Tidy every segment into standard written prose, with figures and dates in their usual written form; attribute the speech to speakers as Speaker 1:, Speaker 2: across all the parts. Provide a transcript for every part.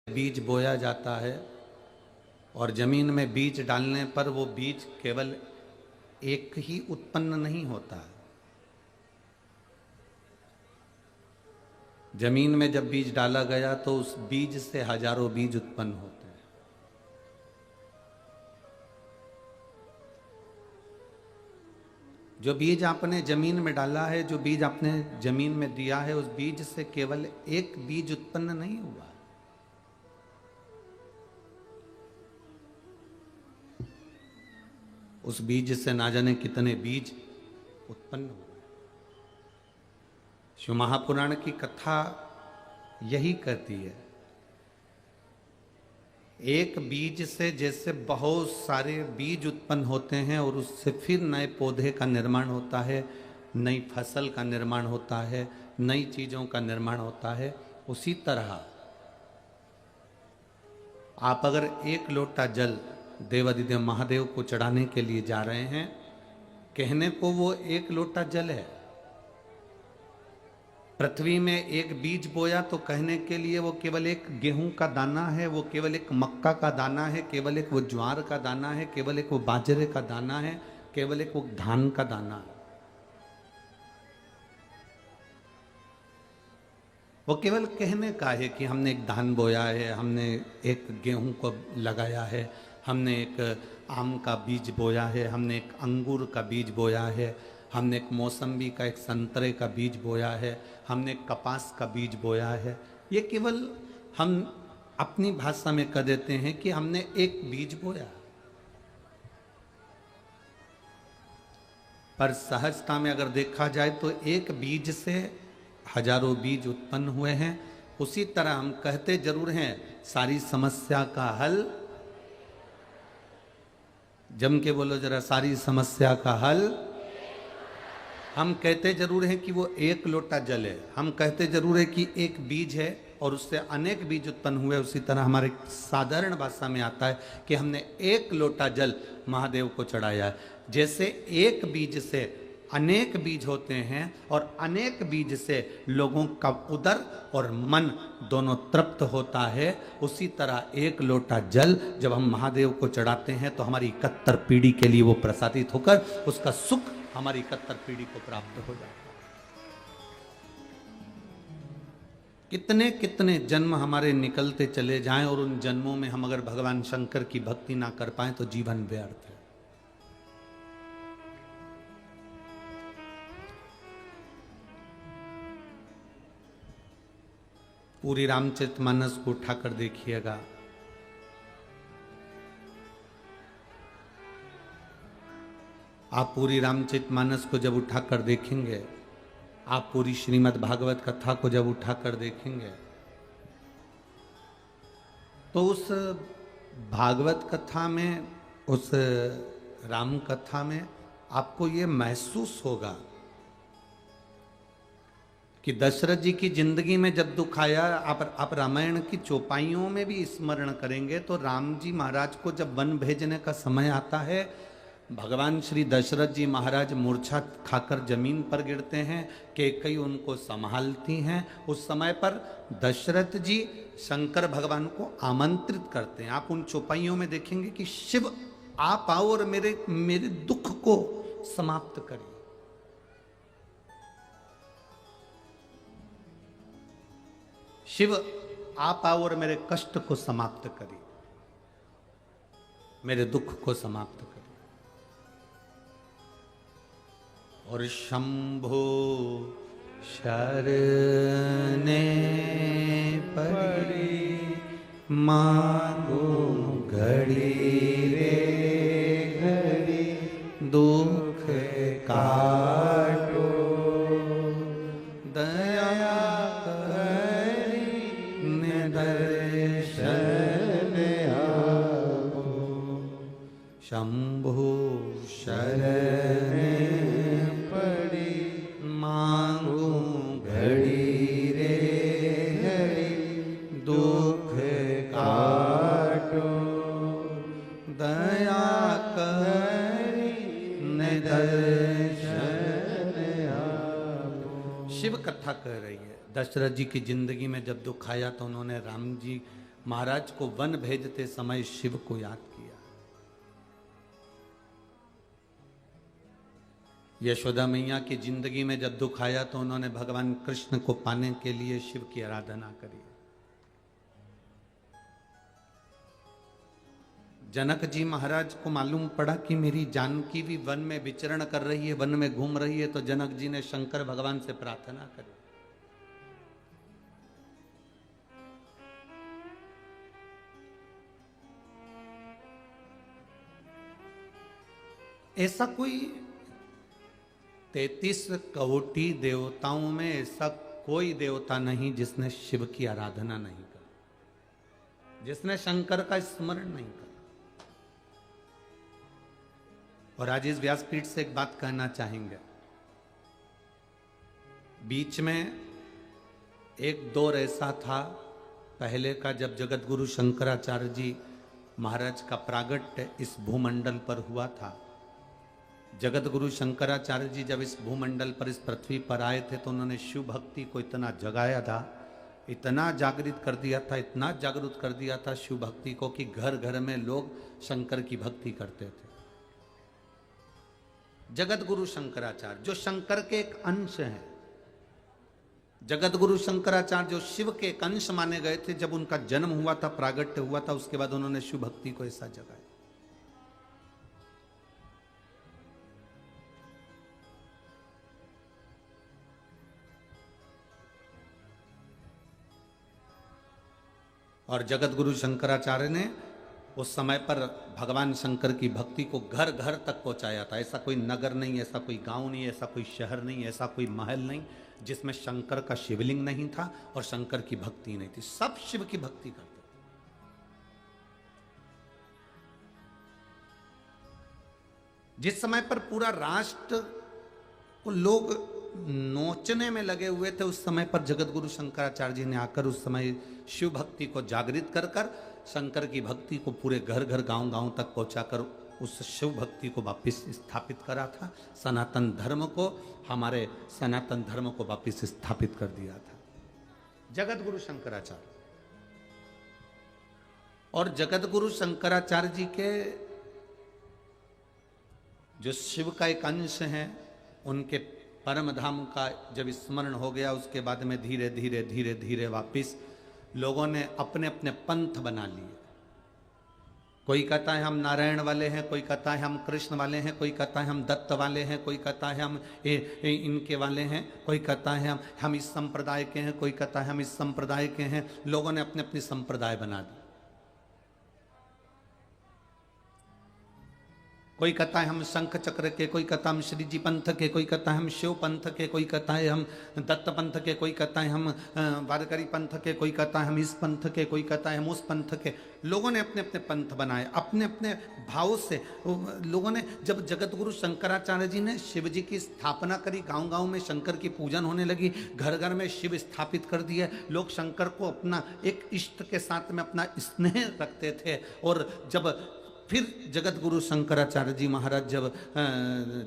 Speaker 1: बीज बोया जाता है और जमीन में बीज डालने पर वो बीज केवल एक ही उत्पन्न नहीं होता है। जमीन में जब बीज डाला गया तो उस बीज से हजारों बीज उत्पन्न होते हैं। जो बीज आपने जमीन में डाला है, जो बीज आपने जमीन में दिया है, उस बीज से केवल एक बीज उत्पन्न नहीं हुआ। उस बीज से ना जाने कितने बीज उत्पन्न हुए। शिव महापुराण की कथा यही कहती है, एक बीज से जैसे बहुत सारे बीज उत्पन्न होते हैं और उससे फिर नए पौधे का निर्माण होता है, नई फसल का निर्माण होता है, नई चीजों का निर्माण होता है, उसी तरह आप अगर एक लोटा जल देवादिदेव महादेव को चढ़ाने के लिए जा रहे हैं, कहने को वो एक लोटा जल है। पृथ्वी में एक बीज बोया तो कहने के लिए वो केवल एक गेहूं का दाना है, वो केवल एक मक्का का दाना है, केवल एक वो ज्वार का दाना है, केवल एक वो बाजरे का दाना है, केवल एक वो धान का दाना है। वो केवल कहने का है कि हमने एक धान बोया है, हमने एक गेहूं को लगाया है, हमने एक आम का बीज बोया है, हमने एक अंगूर का बीज बोया है, हमने एक मौसम्बी का, एक संतरे का बीज बोया है, हमने एक कपास का बीज बोया है। ये केवल हम अपनी भाषा में कह देते हैं कि हमने एक बीज बोया, पर सहजता में अगर देखा जाए तो एक बीज से हजारों बीज उत्पन्न हुए हैं। उसी तरह हम कहते जरूर हैं सारी समस्या का हल, जम के बोलो जरा, सारी समस्या का हल। हम कहते जरूर हैं कि वो एक लोटा जल है, हम कहते जरूर है कि एक बीज है और उससे अनेक बीज उत्पन्न हुए। उसी तरह हमारे साधारण भाषा में आता है कि हमने एक लोटा जल महादेव को चढ़ाया है। जैसे एक बीज से अनेक बीज होते हैं और अनेक बीज से लोगों का उदर और मन दोनों तृप्त होता है, उसी तरह एक लोटा जल जब हम महादेव को चढ़ाते हैं तो हमारी 71 पीढ़ी के लिए वो प्रसादित होकर उसका सुख हमारी 71 पीढ़ी को प्राप्त हो जाता है। कितने कितने जन्म हमारे निकलते चले जाएं और उन जन्मों में हम अगर भगवान शंकर की भक्ति ना कर पाए तो जीवन व्यर्थ है। पूरी रामचरितमानस को उठाकर देखिएगा, आप पूरी रामचरितमानस को जब उठाकर देखेंगे, आप पूरी श्रीमद् भागवत कथा को जब उठाकर देखेंगे, तो उस भागवत कथा में, उस राम कथा में आपको ये महसूस होगा कि दशरथ जी की जिंदगी में जब दुख आया, आप रामायण की चौपाइयों में भी स्मरण करेंगे तो राम जी महाराज को जब वन भेजने का समय आता है, भगवान श्री दशरथ जी महाराज मूर्छा खाकर जमीन पर गिरते हैं, कैकेयी उनको संभालती हैं। उस समय पर दशरथ जी शंकर भगवान को आमंत्रित करते हैं। आप उन चौपाइयों में देखेंगे कि शिव आप आओ और मेरे दुख को समाप्त करिए। शिव आप आओ और मेरे कष्ट को समाप्त करिए, मेरे दुख को समाप्त करिए। और शंभो शरणे पड़ी मांगो घड़ी रे घड़ी, दुख काटो दया करी दर्शन आपो। शंभो शरणे मांगू घड़ी रे घड़ी, दुख काटो दया करी दर्शन आपो। शिव कथा कह रही है, दशरथ जी की जिंदगी में जब दुख आया तो उन्होंने राम जी महाराज को वन भेजते समय शिव को याद किया। यशोदा मैया की जिंदगी में जब दुख आया तो उन्होंने भगवान कृष्ण को पाने के लिए शिव की आराधना करी। जनक जी महाराज को मालूम पड़ा कि मेरी जानकी भी वन में विचरण कर रही है, वन में घूम रही है, तो जनक जी ने शंकर भगवान से प्रार्थना करी। ऐसा कोई 33 कोटि देवताओं में ऐसा कोई देवता नहीं जिसने शिव की आराधना नहीं करी, जिसने शंकर का स्मरण नहीं करा। और आज इस व्यासपीठ से एक बात कहना चाहेंगे। बीच में एक दौर ऐसा था पहले का, जब जगत गुरु शंकराचार्य जी महाराज का प्रागट्य इस भूमंडल पर हुआ था। जगत गुरु शंकराचार्य जी जब इस भूमंडल पर, इस पृथ्वी पर आए थे, तो उन्होंने शिव भक्ति को इतना जगाया था, इतना जागृत कर दिया था, इतना जागृत कर दिया था शिव भक्ति को कि घर घर में लोग शंकर की भक्ति करते थे। जगत गुरु शंकराचार्य जो शंकर के एक अंश हैं, जगत गुरु शंकराचार्य जो शिव के एक अंश माने गए थे, जब उनका जन्म हुआ था, प्रागट्य हुआ था, उसके बाद उन्होंने शिव भक्ति को ऐसा जगाया। और जगत गुरु शंकराचार्य ने उस समय पर भगवान शंकर की भक्ति को घर घर तक पहुंचाया था। ऐसा कोई नगर नहीं, ऐसा कोई गांव नहीं, ऐसा कोई शहर नहीं, ऐसा कोई महल नहीं जिसमें शंकर का शिवलिंग नहीं था और शंकर की भक्ति नहीं थी। सब शिव की भक्ति करते थे। जिस समय पर पूरा राष्ट्र को लोग नोचने में लगे हुए थे, उस समय पर जगत गुरु शंकराचार्य जी ने आकर उस समय शिव भक्ति को जागृत कर कर शंकर की भक्ति को पूरे घर घर गांव गांव तक पहुंचाकर उस शिव भक्ति को वापिस स्थापित करा था। सनातन धर्म को, हमारे सनातन धर्म को वापिस स्थापित कर दिया था जगत गुरु शंकराचार्य। और जगत गुरु शंकराचार्य जी के जो शिव का एक अंश है, उनके परम धाम का जब स्मरण हो गया, उसके बाद में धीरे धीरे धीरे धीरे वापिस लोगों ने अपने अपने पंथ बना लिए। कोई कहता है हम नारायण वाले हैं, कोई कहता है हम कृष्ण वाले हैं, कोई कहता है हम दत्त वाले हैं, कोई कहता है हम इनके वाले हैं, कोई कहता है हम इस संप्रदाय के हैं, कोई कहता है हम इस संप्रदाय के हैं। लोगों ने अपने अपने संप्रदाय बना दिए। कोई कहता है हम शंख चक्र के, कोई कहता है हम श्री जी पंथ के, कोई कहता है हम शिव पंथ के, कोई कहता है हम दत्त पंथ के, कोई कहता है हम वारकरी पंथ के, कोई कहता है हम इस पंथ के, कोई कहता है हम उस पंथ के। लोगों ने अपने अपने पंथ बनाए, अपने अपने भाव से। लोगों ने, जब जगत गुरु शंकराचार्य जी ने शिव जी की स्थापना करी, गांव गांव में शंकर की पूजन होने लगी, घर घर में शिव स्थापित कर दिए। लोग शंकर को अपना एक इष्ट के साथ में अपना स्नेह रखते थे। और जब फिर जगत गुरु शंकराचार्य जी महाराज जब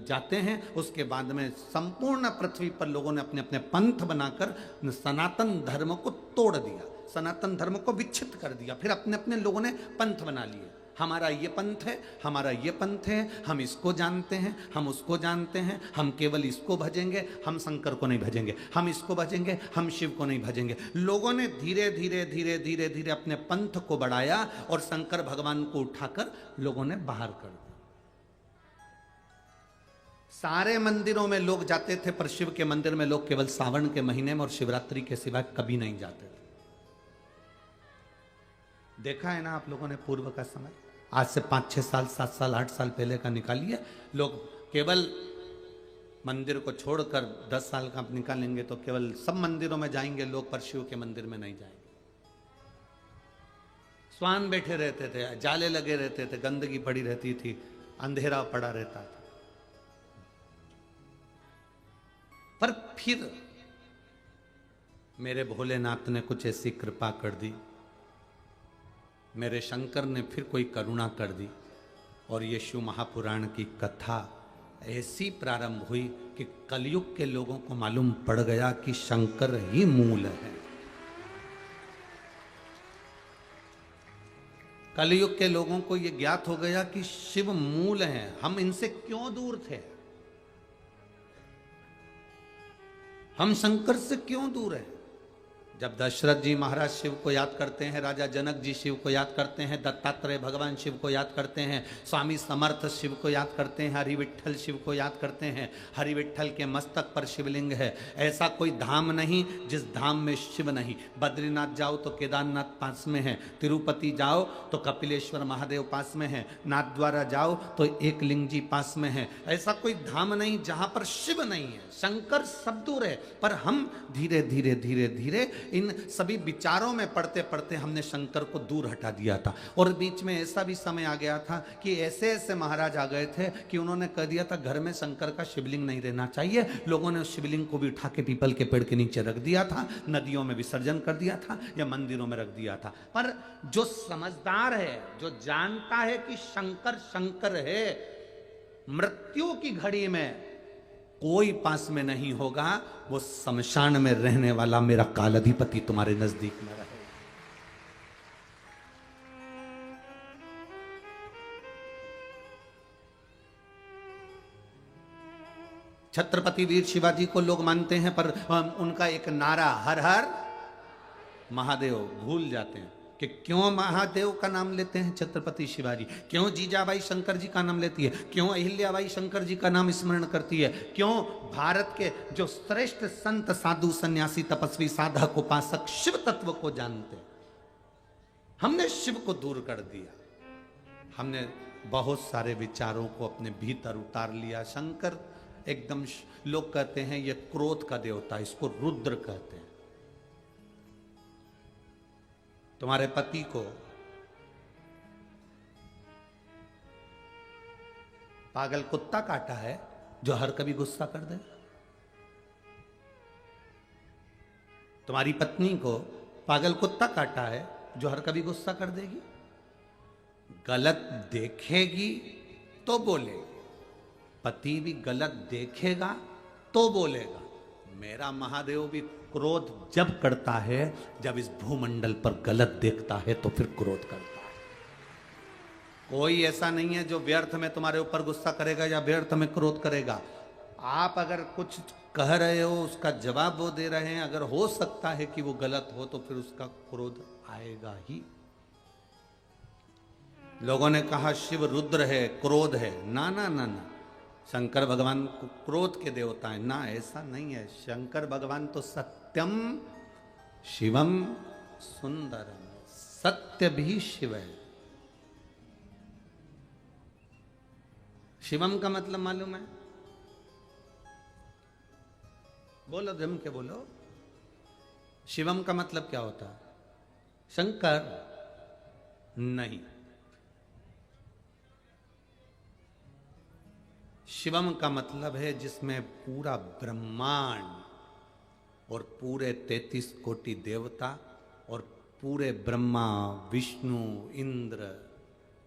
Speaker 1: जाते हैं, उसके बाद में संपूर्ण पृथ्वी पर लोगों ने अपने अपने पंथ बनाकर सनातन धर्म को तोड़ दिया, सनातन धर्म को विच्छिन्न कर दिया। फिर अपने अपने लोगों ने पंथ बना लिए। हमारा ये पंथ है, हमारा ये पंथ है, हम इसको जानते हैं, हम उसको जानते हैं, हम केवल इसको भजेंगे, हम शंकर को नहीं भजेंगे, हम इसको भजेंगे, हम शिव को नहीं भजेंगे। लोगों ने धीरे धीरे धीरे धीरे धीरे अपने पंथ को बढ़ाया और शंकर भगवान को उठाकर लोगों ने बाहर कर दिया। सारे मंदिरों में लोग जाते थे, पर शिव के मंदिर में लोग केवल सावन के महीने में और शिवरात्रि के सिवा कभी नहीं जाते थे। देखा है ना आप लोगों ने पूर्व का समय, आज से 5-6 साल 7 साल 8 साल पहले का निकालिए। लोग केवल मंदिर को छोड़कर 10 साल का आप निकालेंगे तो केवल सब मंदिरों में जाएंगे लोग, पर शिव के मंदिर में नहीं जाएंगे। स्वान बैठे रहते थे, जाले लगे रहते थे, गंदगी पड़ी रहती थी, अंधेरा पड़ा रहता था। पर फिर मेरे भोलेनाथ ने कुछ ऐसी कृपा कर दी, मेरे शंकर ने फिर कोई करुणा कर दी, और ये शिव महापुराण की कथा ऐसी प्रारंभ हुई कि कलयुग के लोगों को मालूम पड़ गया कि शंकर ही मूल है। कलयुग के लोगों को यह ज्ञात हो गया कि शिव मूल हैं, हम इनसे क्यों दूर थे, हम शंकर से क्यों दूर हैं। जब दशरथ जी महाराज शिव को याद करते हैं, राजा जनक जी शिव को याद करते हैं, दत्तात्रेय भगवान शिव को याद करते हैं, स्वामी समर्थ शिव को याद करते हैं, हरि विट्ठल शिव को याद करते हैं, हरि विट्ठल के मस्तक पर शिवलिंग है। ऐसा कोई धाम नहीं जिस धाम में शिव नहीं। बद्रीनाथ जाओ तो केदारनाथ पास में है, तिरुपति जाओ तो कपिलेश्वर महादेव पास में है, नाथद्वारा जाओ तो एक लिंग जी पास में है। ऐसा कोई धाम नहीं जहां पर शिव नहीं है। शंकर सब दूर है, पर हम धीरे धीरे धीरे धीरे इन सभी विचारों में पढ़ते पढ़ते हमने शंकर को दूर हटा दिया था। और बीच में ऐसा भी समय आ गया था कि ऐसे ऐसे महाराज आ गए थे कि उन्होंने कह दिया था घर में शंकर का शिवलिंग नहीं रहना चाहिए। लोगों ने उस शिवलिंग को भी उठा के पीपल के पेड़ के नीचे रख दिया था, नदियों में विसर्जन कर दिया था या मंदिरों में रख दिया था। पर जो समझदार है, जो जानता है कि शंकर शंकर है, मृत्यु की घड़ी में कोई पास में नहीं होगा, वो शमशान में रहने वाला मेरा कालाधिपति तुम्हारे नजदीक में रहे। छत्रपति वीर शिवाजी को लोग मानते हैं, पर उनका एक नारा हर हर महादेव भूल जाते हैं कि क्यों महादेव का नाम लेते हैं छत्रपति शिवाजी, क्यों जीजाबाई शंकर जी का नाम लेती है, क्यों अहिल्याबाई शंकर जी का नाम स्मरण करती है, क्यों भारत के जो श्रेष्ठ संत साधु सन्यासी तपस्वी साधक उपासक शिव तत्व को जानते हैं। हमने शिव को दूर कर दिया, हमने बहुत सारे विचारों को अपने भीतर उतार लिया। शंकर एकदम, लोग कहते हैं ये क्रोध का देवता, इसको रुद्र कहते हैं। तुम्हारे पति को पागल कुत्ता काटा है जो हर कभी गुस्सा कर दे। तुम्हारी पत्नी को पागल कुत्ता काटा है जो हर कभी गुस्सा कर देगी। गलत देखेगी तो बोलेगी, पति भी गलत देखेगा तो बोलेगा। मेरा महादेव भी क्रोध जब करता है, जब इस भूमंडल पर गलत देखता है तो फिर क्रोध करता है। कोई ऐसा नहीं है जो व्यर्थ में तुम्हारे ऊपर गुस्सा करेगा या व्यर्थ में क्रोध करेगा। आप अगर कुछ कह रहे हो, उसका जवाब वो दे रहे हैं, अगर हो सकता है कि वो गलत हो तो फिर उसका क्रोध आएगा ही। लोगों ने कहा शिव रुद्र है, क्रोध है। ना ना ना ना, शंकर भगवान क्रोध के देवता है ना, ऐसा नहीं है। शंकर भगवान तो सत्यम शिवम सुंदरम, सत्य भी शिव है। शिवम का मतलब मालूम है? बोलो, जम के बोलो। शिवम का मतलब क्या होता है? शंकर नहीं, शिवम का मतलब है जिसमें पूरा ब्रह्मांड और पूरे 33 कोटि देवता और पूरे ब्रह्मा विष्णु इंद्र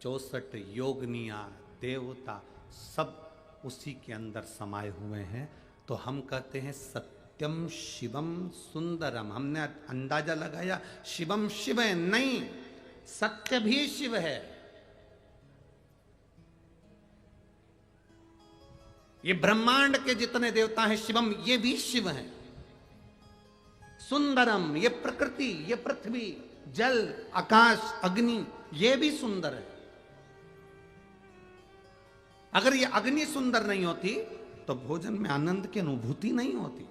Speaker 1: 64 योगनिया देवता सब उसी के अंदर समाये हुए हैं। तो हम कहते हैं सत्यम शिवम सुंदरम। हमने अंदाजा लगाया शिवम शिव है, नहीं, सत्य भी शिव है। ये ब्रह्मांड के जितने देवता हैं शिवम, ये भी शिव हैं। सुंदरम, ये प्रकृति, ये पृथ्वी, जल, आकाश, अग्नि, ये भी सुंदर है। अगर ये अग्नि सुंदर नहीं होती तो भोजन में आनंद की अनुभूति नहीं होती।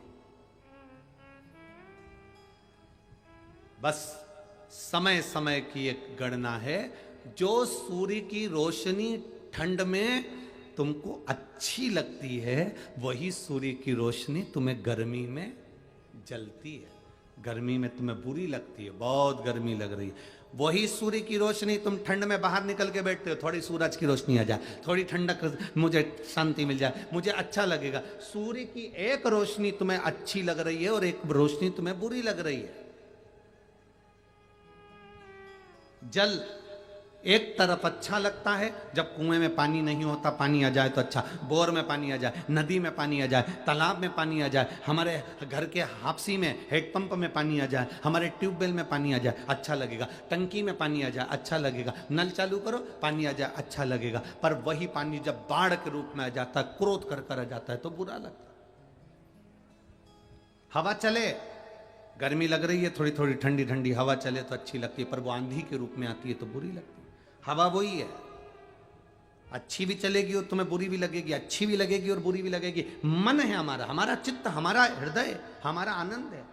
Speaker 1: बस समय समय की एक गणना है। जो सूर्य की रोशनी ठंड में तुमको अच्छी लगती है, वही सूर्य की रोशनी तुम्हें गर्मी में जलती है। गर्मी में तुम्हें बुरी लगती है, बहुत गर्मी लग रही है, वही सूर्य की रोशनी तुम ठंड में बाहर निकल के बैठते हो, थोड़ी सूरज की रोशनी आ जाए, थोड़ी ठंडक, मुझे शांति मिल जाए, मुझे अच्छा लगेगा। सूर्य की एक रोशनी तुम्हें अच्छी लग रही है और एक रोशनी तुम्हें बुरी लग रही है। जल, एक तरफ अच्छा लगता है जब कुएं में पानी नहीं होता, पानी आ जाए तो अच्छा, बोर में पानी आ जाए, नदी में पानी आ जाए, तालाब में पानी आ जाए, हमारे घर के हापसी में हेडपंप में पानी आ जाए, हमारे ट्यूबवेल में पानी आ जाए, अच्छा लगेगा। टंकी में पानी आ जाए, अच्छा लगेगा। नल चालू करो, पानी आ जाए, अच्छा लगेगा। पर वही पानी जब बाढ़ के रूप में आ जाता है, क्रोध कर आ जाता है, तो बुरा लगता है। हवा चले, गर्मी लग रही है, थोड़ी थोड़ी ठंडी ठंडी हवा चले तो अच्छी लगती है, पर वो आंधी के रूप में आती है तो बुरी लगती है। हवा वही है, अच्छी भी चलेगी और तुम्हें बुरी भी लगेगी, अच्छी भी लगेगी और बुरी भी लगेगी। मन है हमारा, हमारा चित्त, हमारा हृदय, हमारा आनंद है।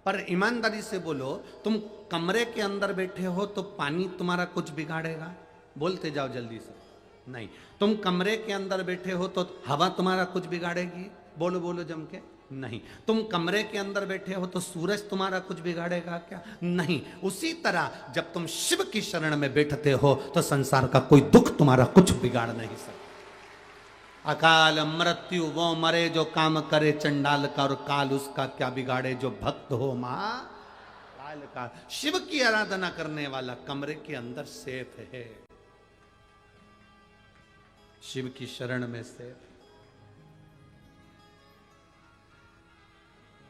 Speaker 1: पर ईमानदारी से बोलो, तुम कमरे के अंदर बैठे हो तो पानी तुम्हारा कुछ बिगाड़ेगा? बोलते जाओ जल्दी से। नहीं। तुम कमरे के अंदर बैठे हो तो हवा तुम्हारा कुछ बिगाड़ेगी? बोलो बोलो जम के। नहीं। तुम कमरे के अंदर बैठे हो तो सूरज तुम्हारा कुछ बिगाड़ेगा क्या? नहीं। उसी तरह जब तुम शिव की शरण में बैठते हो तो संसार का कोई दुख तुम्हारा कुछ बिगाड़ नहीं सकता। अकाल मृत्यु वो मरे जो काम करे चंडाल का, और काल उसका क्या बिगाड़े जो भक्त हो मां काल का। शिव की आराधना करने वाला कमरे के अंदर सेफ है, शिव की शरण में सेफ।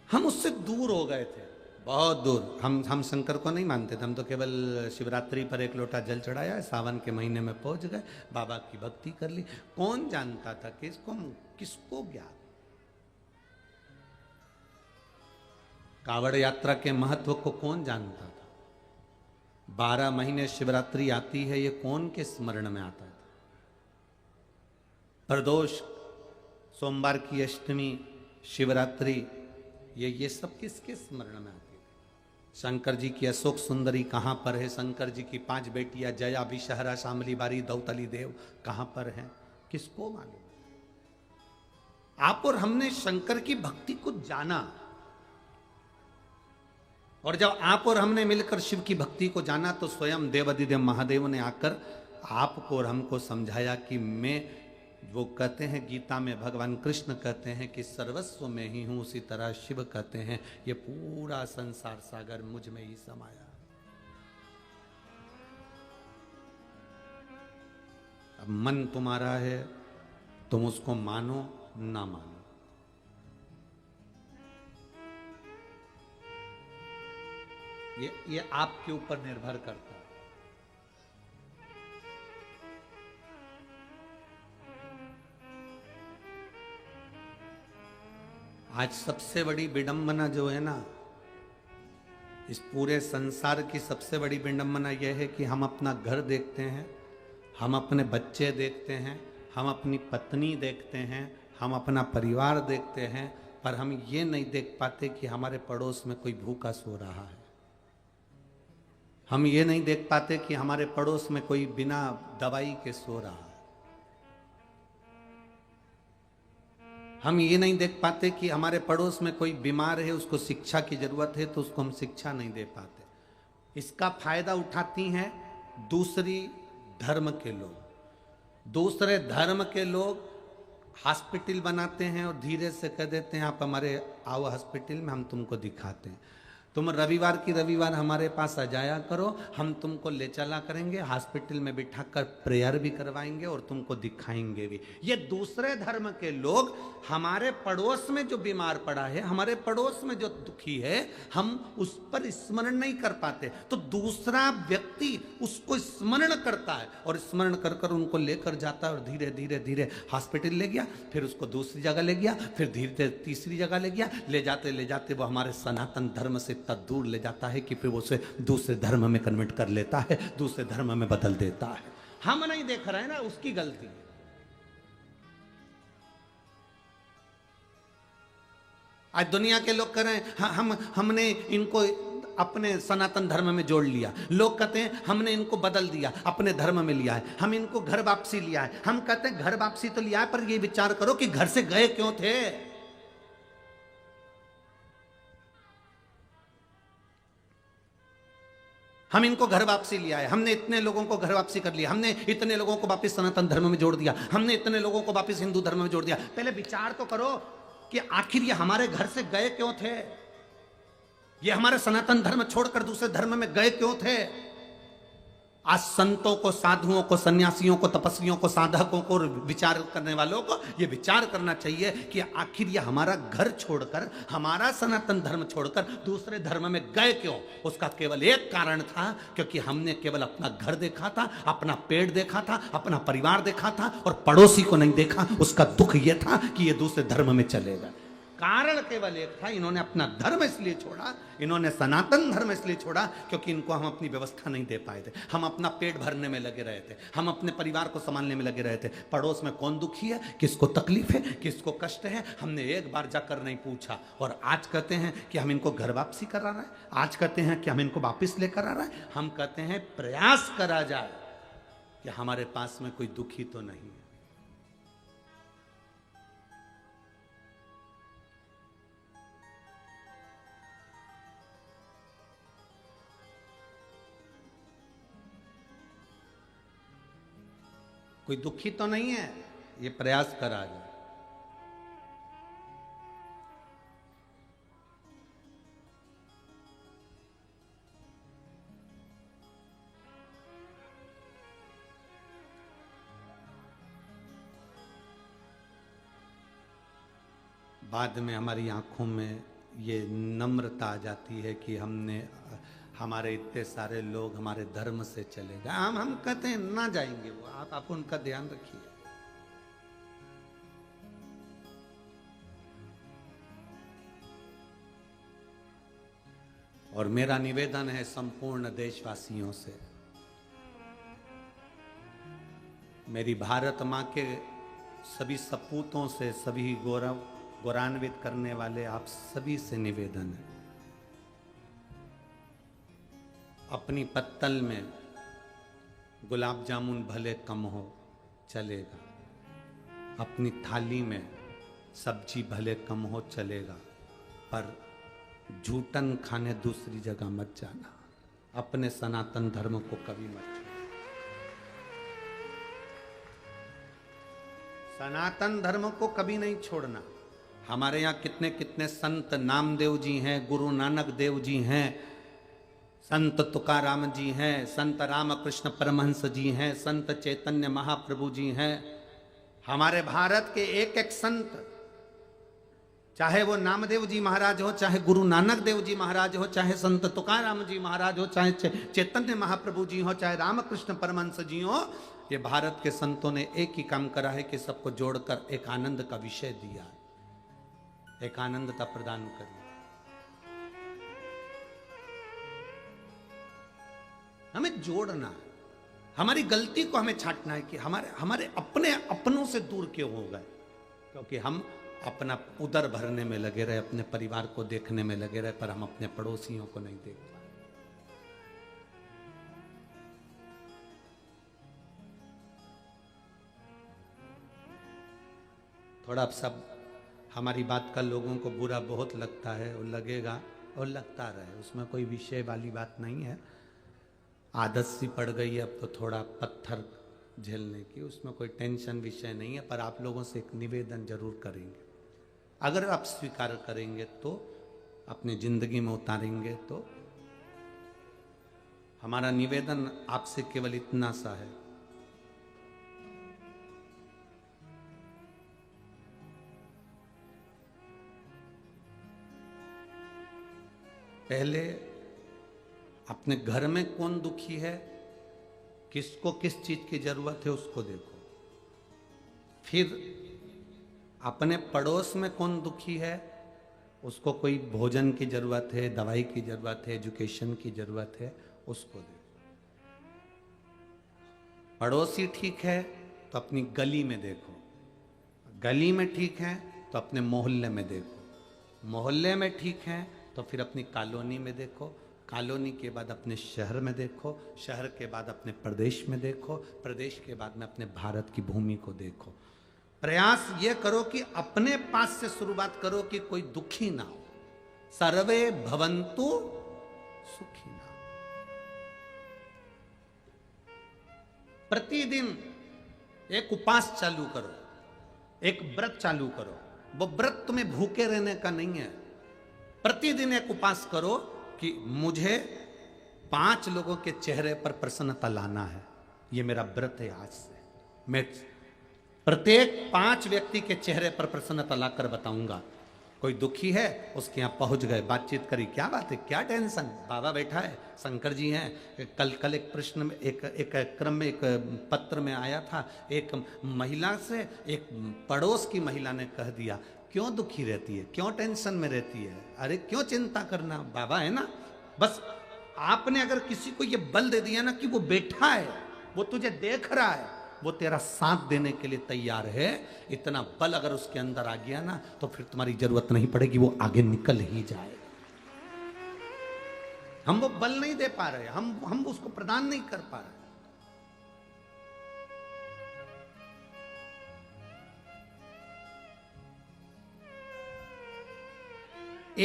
Speaker 1: हम उससे दूर हो गए थे, बहुत दूर। हम शंकर को नहीं मानते थे, हम तो केवल शिवरात्रि पर एक लोटा जल चढ़ाया, सावन के महीने में पहुंच गए, बाबा की भक्ति कर ली। कौन जानता था किसको ज्ञात? कावड़ यात्रा के महत्व को कौन जानता था? 12 महीने शिवरात्रि आती है, ये कौन के स्मरण में आता था? प्रदोष, सोमवार की अष्टमी, शिवरात्रि, ये सब किसके स्मरण में आती है? शंकर जी की अशोक सुंदरी कहां पर है? शंकर जी की 5 बेटियां जया, विषहरा, शामली बारी, दौतली देव कहां पर हैं? किसको मालूम? आप और हमने शंकर की भक्ति को जाना, और जब आप और हमने मिलकर शिव की भक्ति को जाना तो स्वयं देवाधिदेव महादेव ने आकर आपको और हमको समझाया कि मैं, वो कहते हैं गीता में, भगवान कृष्ण कहते हैं कि सर्वस्व में ही हूं, उसी तरह शिव कहते हैं ये पूरा संसार सागर मुझ में ही समाया। अब मन तुम्हारा है, तुम उसको मानो ना मानो। ये आपके ऊपर निर्भर करता है। आज सबसे बड़ी विडंबना जो है ना, इस पूरे संसार की सबसे बड़ी विडंबना यह है कि हम अपना घर देखते हैं, हम अपने बच्चे देखते हैं, हम अपनी पत्नी देखते हैं, हम अपना परिवार देखते हैं, पर हम ये नहीं देख पाते कि हमारे पड़ोस में कोई भूखा सो रहा है। हम ये नहीं देख पाते कि हमारे पड़ोस में कोई बिना दवाई के सो रहा है। हम ये नहीं देख पाते कि हमारे पड़ोस में कोई बीमार है, उसको शिक्षा की जरूरत है, तो उसको हम शिक्षा नहीं दे पाते। इसका फायदा उठाती हैं दूसरी धर्म के लोग। दूसरे धर्म के लोग हॉस्पिटल बनाते हैं और धीरे से कह देते हैं आप हमारे आओ हॉस्पिटल में, हम तुमको दिखाते हैं। तुम रविवार की रविवार हमारे पास आ जाया करो, हम तुमको ले चला करेंगे, हॉस्पिटल में बिठाकर प्रेयर भी करवाएंगे और तुमको दिखाएंगे भी। ये दूसरे धर्म के लोग हमारे पड़ोस में जो बीमार पड़ा है, हमारे पड़ोस में जो दुखी है, हम उस पर स्मरण नहीं कर पाते, तो दूसरा व्यक्ति उसको स्मरण करता है और स्मरण कर कर उनको लेकर जाता है और धीरे धीरे धीरे हॉस्पिटल ले गया, फिर उसको दूसरी जगह ले गया, फिर धीरे धीरे तीसरी जगह ले गया। ले जाते वो हमारे सनातन धर्म से इतना दूर ले जाता है कि फिर वो उसे दूसरे धर्म में कन्वर्ट कर लेता है, दूसरे धर्म में बदल देता है। हम नहीं देख रहे हैं ना, उसकी गलती है। आज दुनिया के लोग कह रहे हैं हमने इनको अपने सनातन धर्म में जोड़ लिया। लोग कहते हैं हमने इनको बदल दिया, अपने धर्म में लिया है, हम इनको घर वापसी लिया है। हम कहते हैं घर वापसी तो लिया है, पर ये विचार करो कि घर से गए क्यों थे। हम इनको घर वापसी लिया है, हमने इतने लोगों को घर वापसी कर लिया, हमने इतने लोगों को वापस सनातन धर्म में जोड़ दिया, हमने इतने लोगों को वापस हिंदू धर्म में जोड़ दिया। पहले विचार तो करो कि आखिर ये हमारे घर से गए क्यों थे, ये हमारे सनातन धर्म छोड़कर दूसरे धर्म में गए क्यों थे। आज संतों को, साधुओं को, सन्यासियों को, तपस्वियों को, साधकों को, विचार करने वालों को ये विचार करना चाहिए कि आखिर ये हमारा घर छोड़कर, हमारा सनातन धर्म छोड़कर दूसरे धर्म में गए क्यों। उसका केवल एक कारण था, क्योंकि हमने केवल अपना घर देखा था, अपना पेट देखा था, अपना परिवार देखा था और पड़ोसी को नहीं देखा। उसका दुख यह था कि ये दूसरे धर्म में चलेगा। कारण केवल एक था, इन्होंने अपना धर्म इसलिए छोड़ा, इन्होंने सनातन धर्म इसलिए छोड़ा क्योंकि इनको हम अपनी व्यवस्था नहीं दे पाए थे। हम अपना पेट भरने में लगे रहे थे, हम अपने परिवार को संभालने में लगे रहे थे। पड़ोस में कौन दुखी है, किसको तकलीफ है, किसको कष्ट है, हमने एक बार जाकर नहीं पूछा। और आज कहते हैं कि हम इनको घर वापसी करा रहे हैं, आज कहते हैं कि हम इनको वापिस लेकर आ रहे हैं। हम कहते हैं प्रयास करा जाए कि हमारे पास में कोई दुखी तो नहीं है। कोई दुखी तो नहीं है, ये प्रयास करा जाए। बाद में हमारी आंखों में ये नम्रता आ जाती है कि हमने, हमारे इतने सारे लोग हमारे धर्म से चले गए। हम कहते हैं ना जाएंगे वो, आप उनका ध्यान रखिए। और मेरा निवेदन है संपूर्ण देशवासियों से, मेरी भारत मां के सभी सपूतों से, सभी गौरवान्वित करने वाले आप सभी से निवेदन है, अपनी पत्तल में गुलाब जामुन भले कम हो चलेगा, अपनी थाली में सब्जी भले कम हो चलेगा, पर झूठन खाने दूसरी जगह मत जाना। अपने सनातन धर्म को कभी मत छोड़ना। सनातन धर्म को कभी नहीं छोड़ना। हमारे यहाँ कितने कितने संत नामदेव जी हैं, गुरु नानक देव जी हैं, संत तुकाराम जी हैं, संत रामकृष्ण परमहंस जी हैं, संत चैतन्य महाप्रभु जी हैं। हमारे भारत के एक एक संत, चाहे वो नामदेव जी महाराज हो, चाहे गुरु नानक देव जी महाराज हो, चाहे संत तुकाराम जी महाराज हो, चाहे चैतन्य महाप्रभु जी हो, चाहे रामकृष्ण परमहंस जी हो, ये भारत के संतों ने एक ही काम करा है कि सबको जोड़कर एक आनंद का विषय दिया, एक आनंदता प्रदान करी। हमें जोड़ना है, हमारी गलती को हमें छांटना है कि हमारे अपने अपनों से दूर क्यों हो गए, क्योंकि हम अपना उदर भरने में लगे रहे, अपने परिवार को देखने में लगे रहे, पर हम अपने पड़ोसियों को नहीं देख पाए। थोड़ा सब हमारी बात का लोगों को बुरा बहुत लगता है, और लगेगा और लगता रहे, उसमें कोई विषय वाली बात नहीं है। आदत सी पड़ गई है अब तो थोड़ा पत्थर झेलने की, उसमें कोई टेंशन विषय नहीं है। पर आप लोगों से एक निवेदन जरूर करेंगे, अगर आप स्वीकार करेंगे तो, अपनी जिंदगी में उतारेंगे तो। हमारा निवेदन आपसे केवल इतना सा है, पहले अपने घर में कौन दुखी है, किसको किस चीज की जरूरत है उसको देखो। फिर अपने पड़ोस में कौन दुखी है, उसको कोई भोजन की जरूरत है, दवाई की जरूरत है, एजुकेशन की जरूरत है, उसको देखो। पड़ोसी ठीक है तो अपनी गली में देखो, गली में ठीक है तो अपने मोहल्ले में देखो, मोहल्ले में ठीक है तो फिर अपनी कॉलोनी में देखो, कॉलोनी के बाद अपने शहर में देखो, शहर के बाद अपने प्रदेश में देखो, प्रदेश के बाद में अपने भारत की भूमि को देखो। प्रयास ये करो कि अपने पास से शुरुआत करो कि कोई दुखी ना हो। सर्वे भवन्तु सुखी ना हो। प्रतिदिन एक उपास चालू करो, एक व्रत चालू करो। वो व्रत तुम्हें भूखे रहने का नहीं है। प्रतिदिन एक उपास करो कि मुझे 5 लोगों के चेहरे पर प्रसन्नता लाना है। ये मेरा व्रत है। आज से मैं प्रत्येक 5 व्यक्ति के चेहरे पर प्रसन्नता लाकर बताऊंगा। कोई दुखी है, उसके यहाँ पहुंच गए, बातचीत करी, क्या बात है, क्या टेंशन, बाबा बैठा है, शंकर जी हैं। कल एक प्रश्न में एक क्रम में एक पत्र में आया था, एक महिला से एक पड़ोस की महिला ने कह दिया, क्यों दुखी रहती है, क्यों टेंशन में रहती है, अरे क्यों चिंता करना, बाबा है ना। बस आपने अगर किसी को ये बल दे दिया ना कि वो बैठा है, वो तुझे देख रहा है, वो तेरा साथ देने के लिए तैयार है, इतना बल अगर उसके अंदर आ गया ना, तो फिर तुम्हारी जरूरत नहीं पड़ेगी, वो आगे निकल ही जाएगा। हम वो बल नहीं दे पा रहे, हम उसको प्रदान नहीं कर पा रहे।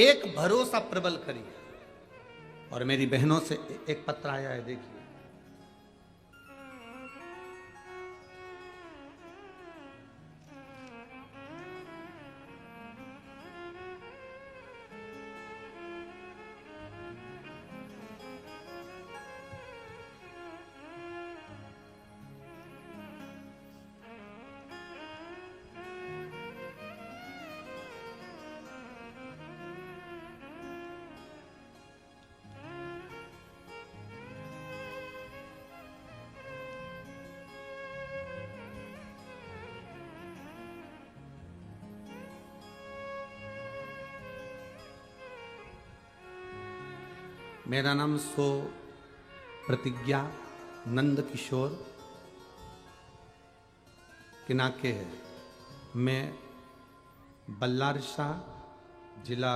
Speaker 1: एक भरोसा प्रबल करिए। और मेरी बहनों से एक पत्र आया है, देखिए। मेरा नाम सो प्रतिज्ञा नंद किशोर किनाके है। मैं बल्लारशाह जिला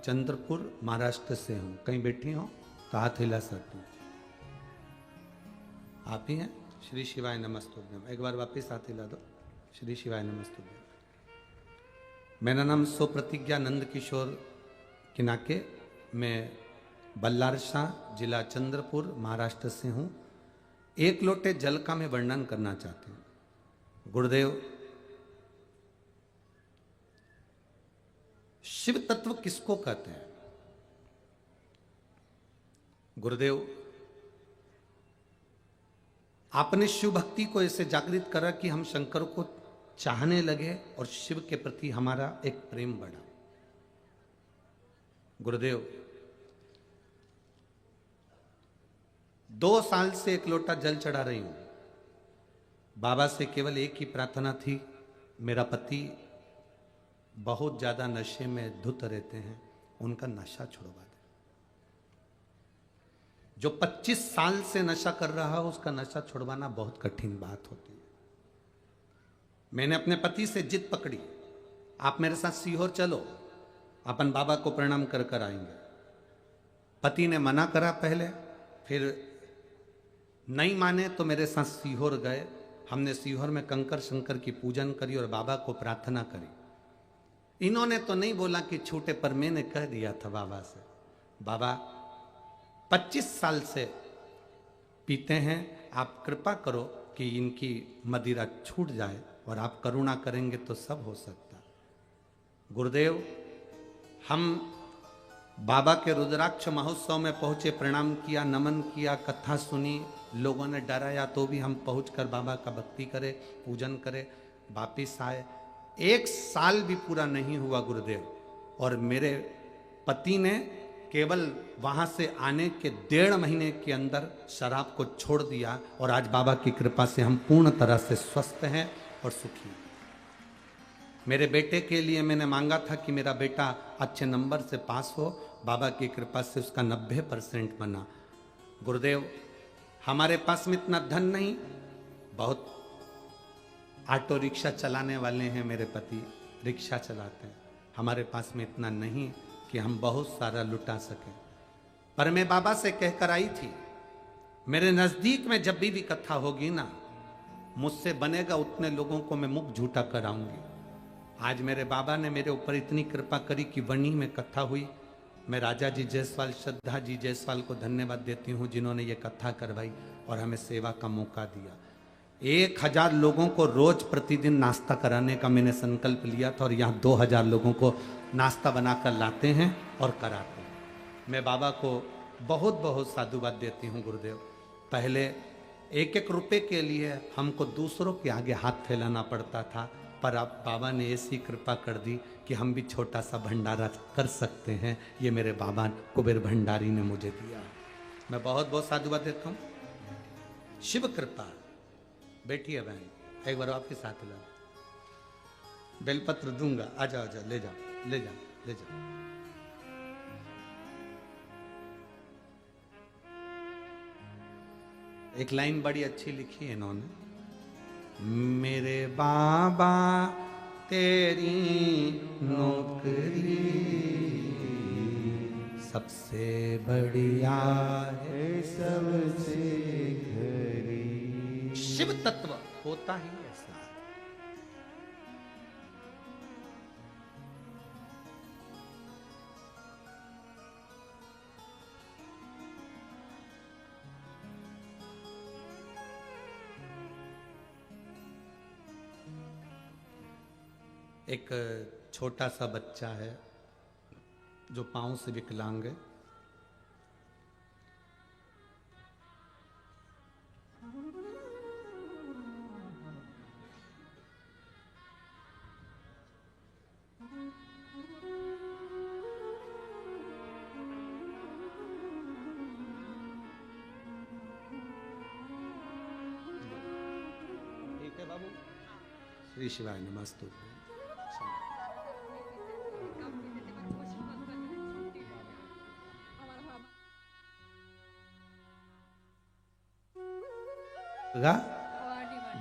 Speaker 1: चंद्रपुर महाराष्ट्र से हूँ। कहीं बैठी हो तो हाथ हिला सकती हूँ। आप ही हैं? श्री शिवाय नमस्तुभ्यम। एक बार वापस हाथ हिला दो। श्री शिवाय नमस्तुभ्यम। मेरा नाम सो प्रतिज्ञा नंद किशोर किनाके, मैं बल्लारशाह जिला चंद्रपुर महाराष्ट्र से हूँ। एक लोटे जल का मैं वर्णन करना चाहती हूँ। गुरुदेव, शिव तत्व किसको कहते हैं? गुरुदेव, आपने शिव भक्ति को ऐसे जागृत करा कि हम शंकर को चाहने लगे और शिव के प्रति हमारा एक प्रेम बढ़ा। गुरुदेव, 2 साल से एक लोटा जल चढ़ा रही हूं। बाबा से केवल एक ही प्रार्थना थी, मेरा पति बहुत ज्यादा नशे में धुत रहते हैं, उनका नशा छुड़वा दे। जो 25 साल से नशा कर रहा हो, उसका नशा छुड़वाना बहुत कठिन बात होती है। मैंने अपने पति से जिद पकड़ी, आप मेरे साथ सीहोर चलो, अपन बाबा को प्रणाम कर कर आएंगे। पति ने मना करा पहले, फिर नहीं माने तो मेरे साथ सीहोर गए। हमने सीहोर में कंकर शंकर की पूजन करी और बाबा को प्रार्थना करी। इन्होंने तो नहीं बोला कि छूटे, पर मैंने कह दिया था बाबा से, बाबा 25 साल से पीते हैं, आप कृपा करो कि इनकी मदिरा छूट जाए, और आप करुणा करेंगे तो सब हो सकता है। गुरुदेव, हम बाबा के रुद्राक्ष महोत्सव में पहुंचे, प्रणाम किया, नमन किया, कथा सुनी, लोगों ने डराया तो भी हम पहुंचकर बाबा का भक्ति करे, पूजन करे, वापिस आए। 1 साल भी पूरा नहीं हुआ गुरुदेव, और मेरे पति ने केवल वहां से आने के 1.5 महीने के अंदर शराब को छोड़ दिया, और आज बाबा की कृपा से हम पूर्ण तरह से स्वस्थ हैं और सुखी हैं। मेरे बेटे के लिए मैंने मांगा था कि मेरा बेटा अच्छे नंबर से पास हो, बाबा की कृपा से उसका 90% बना। गुरुदेव, हमारे पास में इतना धन नहीं, बहुत ऑटो रिक्शा चलाने वाले हैं मेरे पति, रिक्शा चलाते हैं, हमारे पास में इतना नहीं कि हम बहुत सारा लुटा सकें। पर मैं बाबा से कहकर आई थी, मेरे नज़दीक में जब भी कथा होगी ना, मुझसे बनेगा उतने लोगों को मैं मुख झूठा कराऊंगी। आज मेरे बाबा ने मेरे ऊपर इतनी कृपा करी कि वनी में कथा हुई। मैं राजा जी जायसवाल, श्रद्धा जी जायसवाल को धन्यवाद देती हूँ, जिन्होंने ये कथा करवाई और हमें सेवा का मौका दिया। 1000 लोगों को रोज प्रतिदिन नाश्ता कराने का मैंने संकल्प लिया था, और यहाँ 2000 लोगों को नाश्ता बनाकर लाते हैं और कराते हैं। मैं बाबा को बहुत बहुत साधुवाद देती हूँ गुरुदेव। पहले एक एक रुपए के लिए हमको दूसरों के आगे हाथ फैलाना पड़ता था, पर अब बाबा ने ऐसी कृपा कर दी कि हम भी छोटा सा भंडारा कर सकते हैं। ये मेरे बाबा कुबेर भंडारी ने मुझे दिया। मैं बहुत बहुत साधुवाद देता हूँ। शिव कृपा। बैठिए बहन, एक बार आपके साथ ला, बेलपत्र दूंगा, आ जाओ, जाओ, ले जाओ, ले जाओ, ले जाओ। एक लाइन बड़ी अच्छी लिखी है इन्होंने, मेरे बाबा तेरी नौकरी सबसे बढ़िया है सबसे घरी। शिव तत्व होता ही ऐसा। एक छोटा सा बच्चा है जो पांव से विकलांग है। ठीक है बाबू। श्री शिवाय नमस्तु।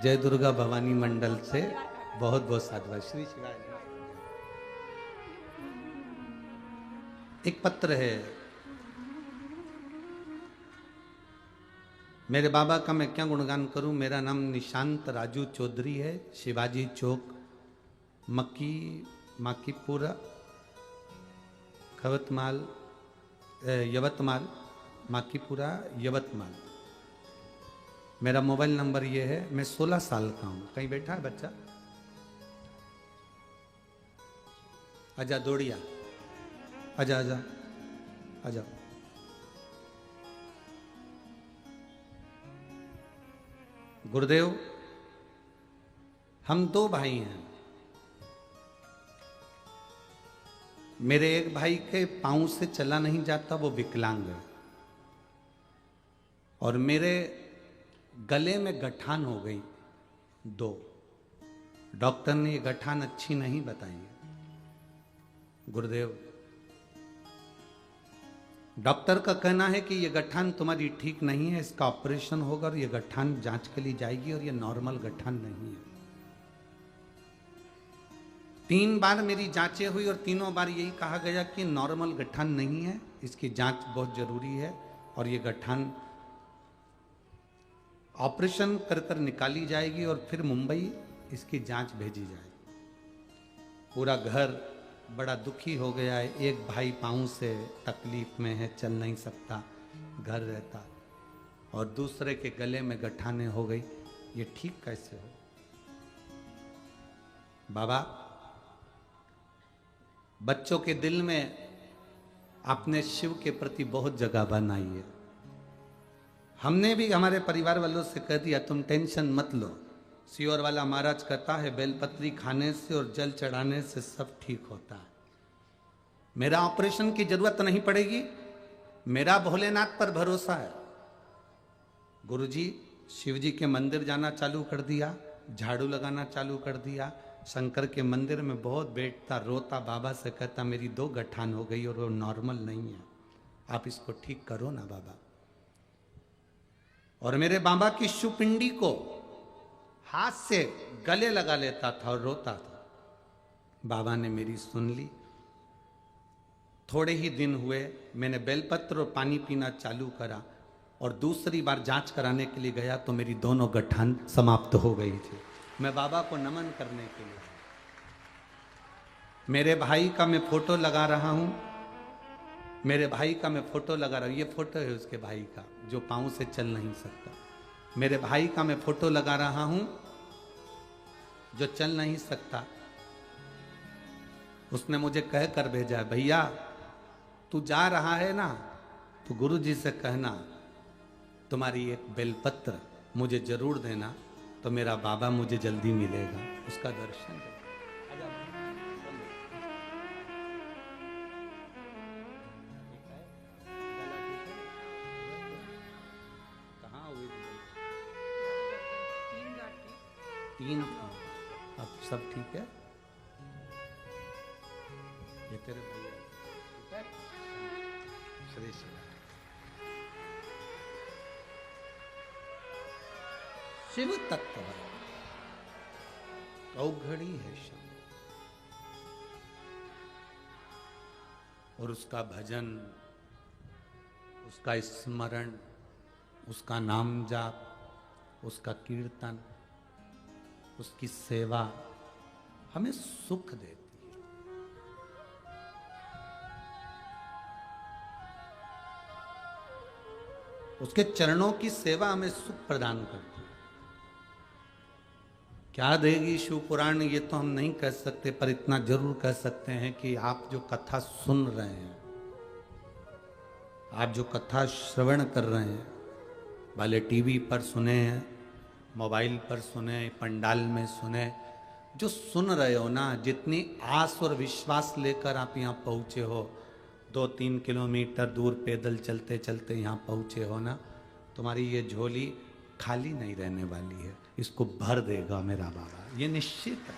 Speaker 1: जय दुर्गा भवानी मंडल से बहुत बहुत साधुवाद। श्री शिवाय। एक पत्र है मेरे बाबा का, मैं क्या गुणगान करूं। मेरा नाम निशांत राजू चौधरी है, शिवाजी चौक, माकीपुरा, खवतमाल, यवतमाल, माकीपुरा, यवतमाल। मेरा मोबाइल नंबर ये है। मैं 16 साल का हूं। कहीं बैठा है बच्चा? आजा दौड़िया, आजा आजा आजा। गुरुदेव, हम 2 भाई हैं। मेरे एक भाई के पांव से चला नहीं जाता, वो विकलांग है, और मेरे गले में गठान हो गई 2। डॉक्टर ने ये गठान अच्छी नहीं बताई है। गुरुदेव, डॉक्टर का कहना है कि ये गठान तुम्हारी ठीक नहीं है, इसका ऑपरेशन होगा और ये गठान जांच के लिए जाएगी और ये नॉर्मल गठान नहीं है। 3 बार मेरी जांचें हुई और तीनों बार यही कहा गया कि नॉर्मल गठान नहीं है, इसकी जांच बहुत जरूरी है और ये गठान ऑपरेशन कर कर निकाली जाएगी और फिर मुंबई इसकी जांच भेजी जाएगी। पूरा घर बड़ा दुखी हो गया है। एक भाई पांव से तकलीफ में है, चल नहीं सकता, घर रहता, और दूसरे के गले में गठाने हो गई। ये ठीक कैसे हो? बाबा, बच्चों के दिल में आपने शिव के प्रति बहुत जगह बनाई है। हमने भी हमारे परिवार वालों से कह दिया तुम टेंशन मत लो, सियोर वाला महाराज कहता है बेलपत्री खाने से और जल चढ़ाने से सब ठीक होता है। मेरा ऑपरेशन की जरूरत नहीं पड़ेगी, मेरा भोलेनाथ पर भरोसा है। गुरुजी शिव जी के मंदिर जाना चालू कर दिया, झाड़ू लगाना चालू कर दिया। शंकर के मंदिर में बहुत बैठता, रोता, बाबा से कहता मेरी 2 गठान हो गई और वो नॉर्मल नहीं है, आप इसको ठीक करो ना बाबा। और मेरे बाबा की शुपिंडी को हाथ से गले लगा लेता था और रोता था। बाबा ने मेरी सुन ली। थोड़े ही दिन हुए, मैंने बेलपत्र और पानी पीना चालू करा और दूसरी बार जांच कराने के लिए गया तो मेरी दोनों गठान समाप्त हो गई थी। मैं बाबा को नमन करने के लिए, मेरे भाई का मैं फोटो लगा रहा हूं, मेरे भाई का मैं फोटो लगा रहा हूं। ये फोटो है उसके भाई का जो पांव से चल नहीं सकता। मेरे भाई का मैं फोटो लगा रहा हूं जो चल नहीं सकता। उसने मुझे कह कर भेजा, भैया तू जा रहा है ना, तो गुरु जी से कहना तुम्हारी एक बेलपत्र मुझे जरूर देना, तो मेरा बाबा मुझे जल्दी मिलेगा, उसका दर्शन करें। कहाँ हुई? तीन। अब सब ठीक है? ये तेरे भैया श्री श्री शिव तत्व अवघड़ी है शब्द, और उसका भजन, उसका स्मरण, उसका नाम जाप, उसका कीर्तन, उसकी सेवा हमें सुख देती है। उसके चरणों की सेवा हमें सुख प्रदान करती है। क्या देगी शिव पुराण ये तो हम नहीं कह सकते, पर इतना जरूर कह सकते हैं कि आप जो कथा सुन रहे हैं, आप जो कथा श्रवण कर रहे हैं, भले टीवी पर सुने हैं, मोबाइल पर सुने, पंडाल में सुने, जो सुन रहे हो ना, जितनी आस और विश्वास लेकर आप यहाँ पहुँचे हो, 2-3 किलोमीटर दूर पैदल चलते चलते यहाँ पहुँचे हो ना, तुम्हारी ये झोली खाली नहीं रहने वाली है, इसको भर देगा मेरा बाबा, ये निश्चित है।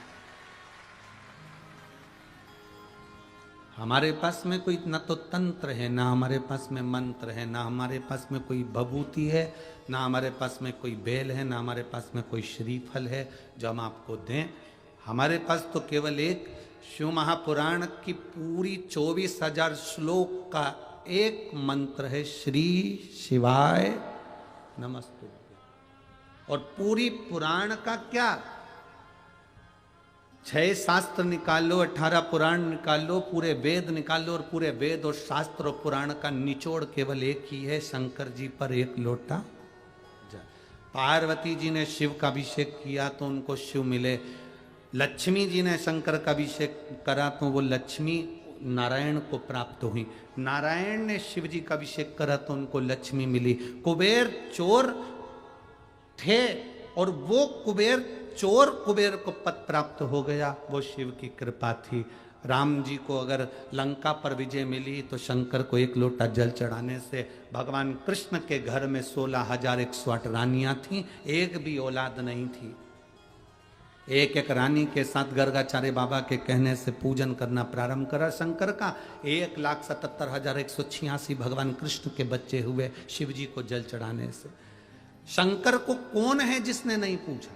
Speaker 1: हमारे पास में कोई ना तो तंत्र है, ना हमारे पास में मंत्र है, ना हमारे पास में कोई भभूति है, ना हमारे पास में कोई बेल है, ना हमारे पास में कोई श्रीफल है जो हम आपको दें। हमारे पास तो केवल एक शिव महापुराण की पूरी 24,000 श्लोक का एक मंत्र है, श्री शिवाय नमस्तुभ्यं। और पूरी पुराण का क्या, 6 शास्त्र निकाल लो, 18 पुराण निकाल लो, पूरे वेद निकाल लो, और पूरे वेद और शास्त्र और पुराण का निचोड़ केवल एक ही है, शंकर जी पर एक लोटा जल। पार्वती जी ने शिव का अभिषेक किया तो उनको शिव मिले, लक्ष्मी जी ने शंकर का अभिषेक करा तो वो लक्ष्मी नारायण को प्राप्त हुई, नारायण ने शिव जी का अभिषेक करा तो उनको लक्ष्मी मिली। कुबेर चोर थे और वो कुबेर चोर कुबेर को पद प्राप्त हो गया, वो शिव की कृपा थी। राम जी को अगर लंका पर विजय मिली तो शंकर को एक लोटा जल चढ़ाने से। भगवान कृष्ण के घर में 16,108 रानियां थीं, एक भी औलाद नहीं थी। एक एक रानी के साथ गर्गाचार्य बाबा के कहने से पूजन करना प्रारंभ करा शंकर का। 1,77,186 भगवान कृष्ण के बच्चे हुए शिव जी को जल चढ़ाने से। शंकर को कौन है जिसने नहीं पूछा?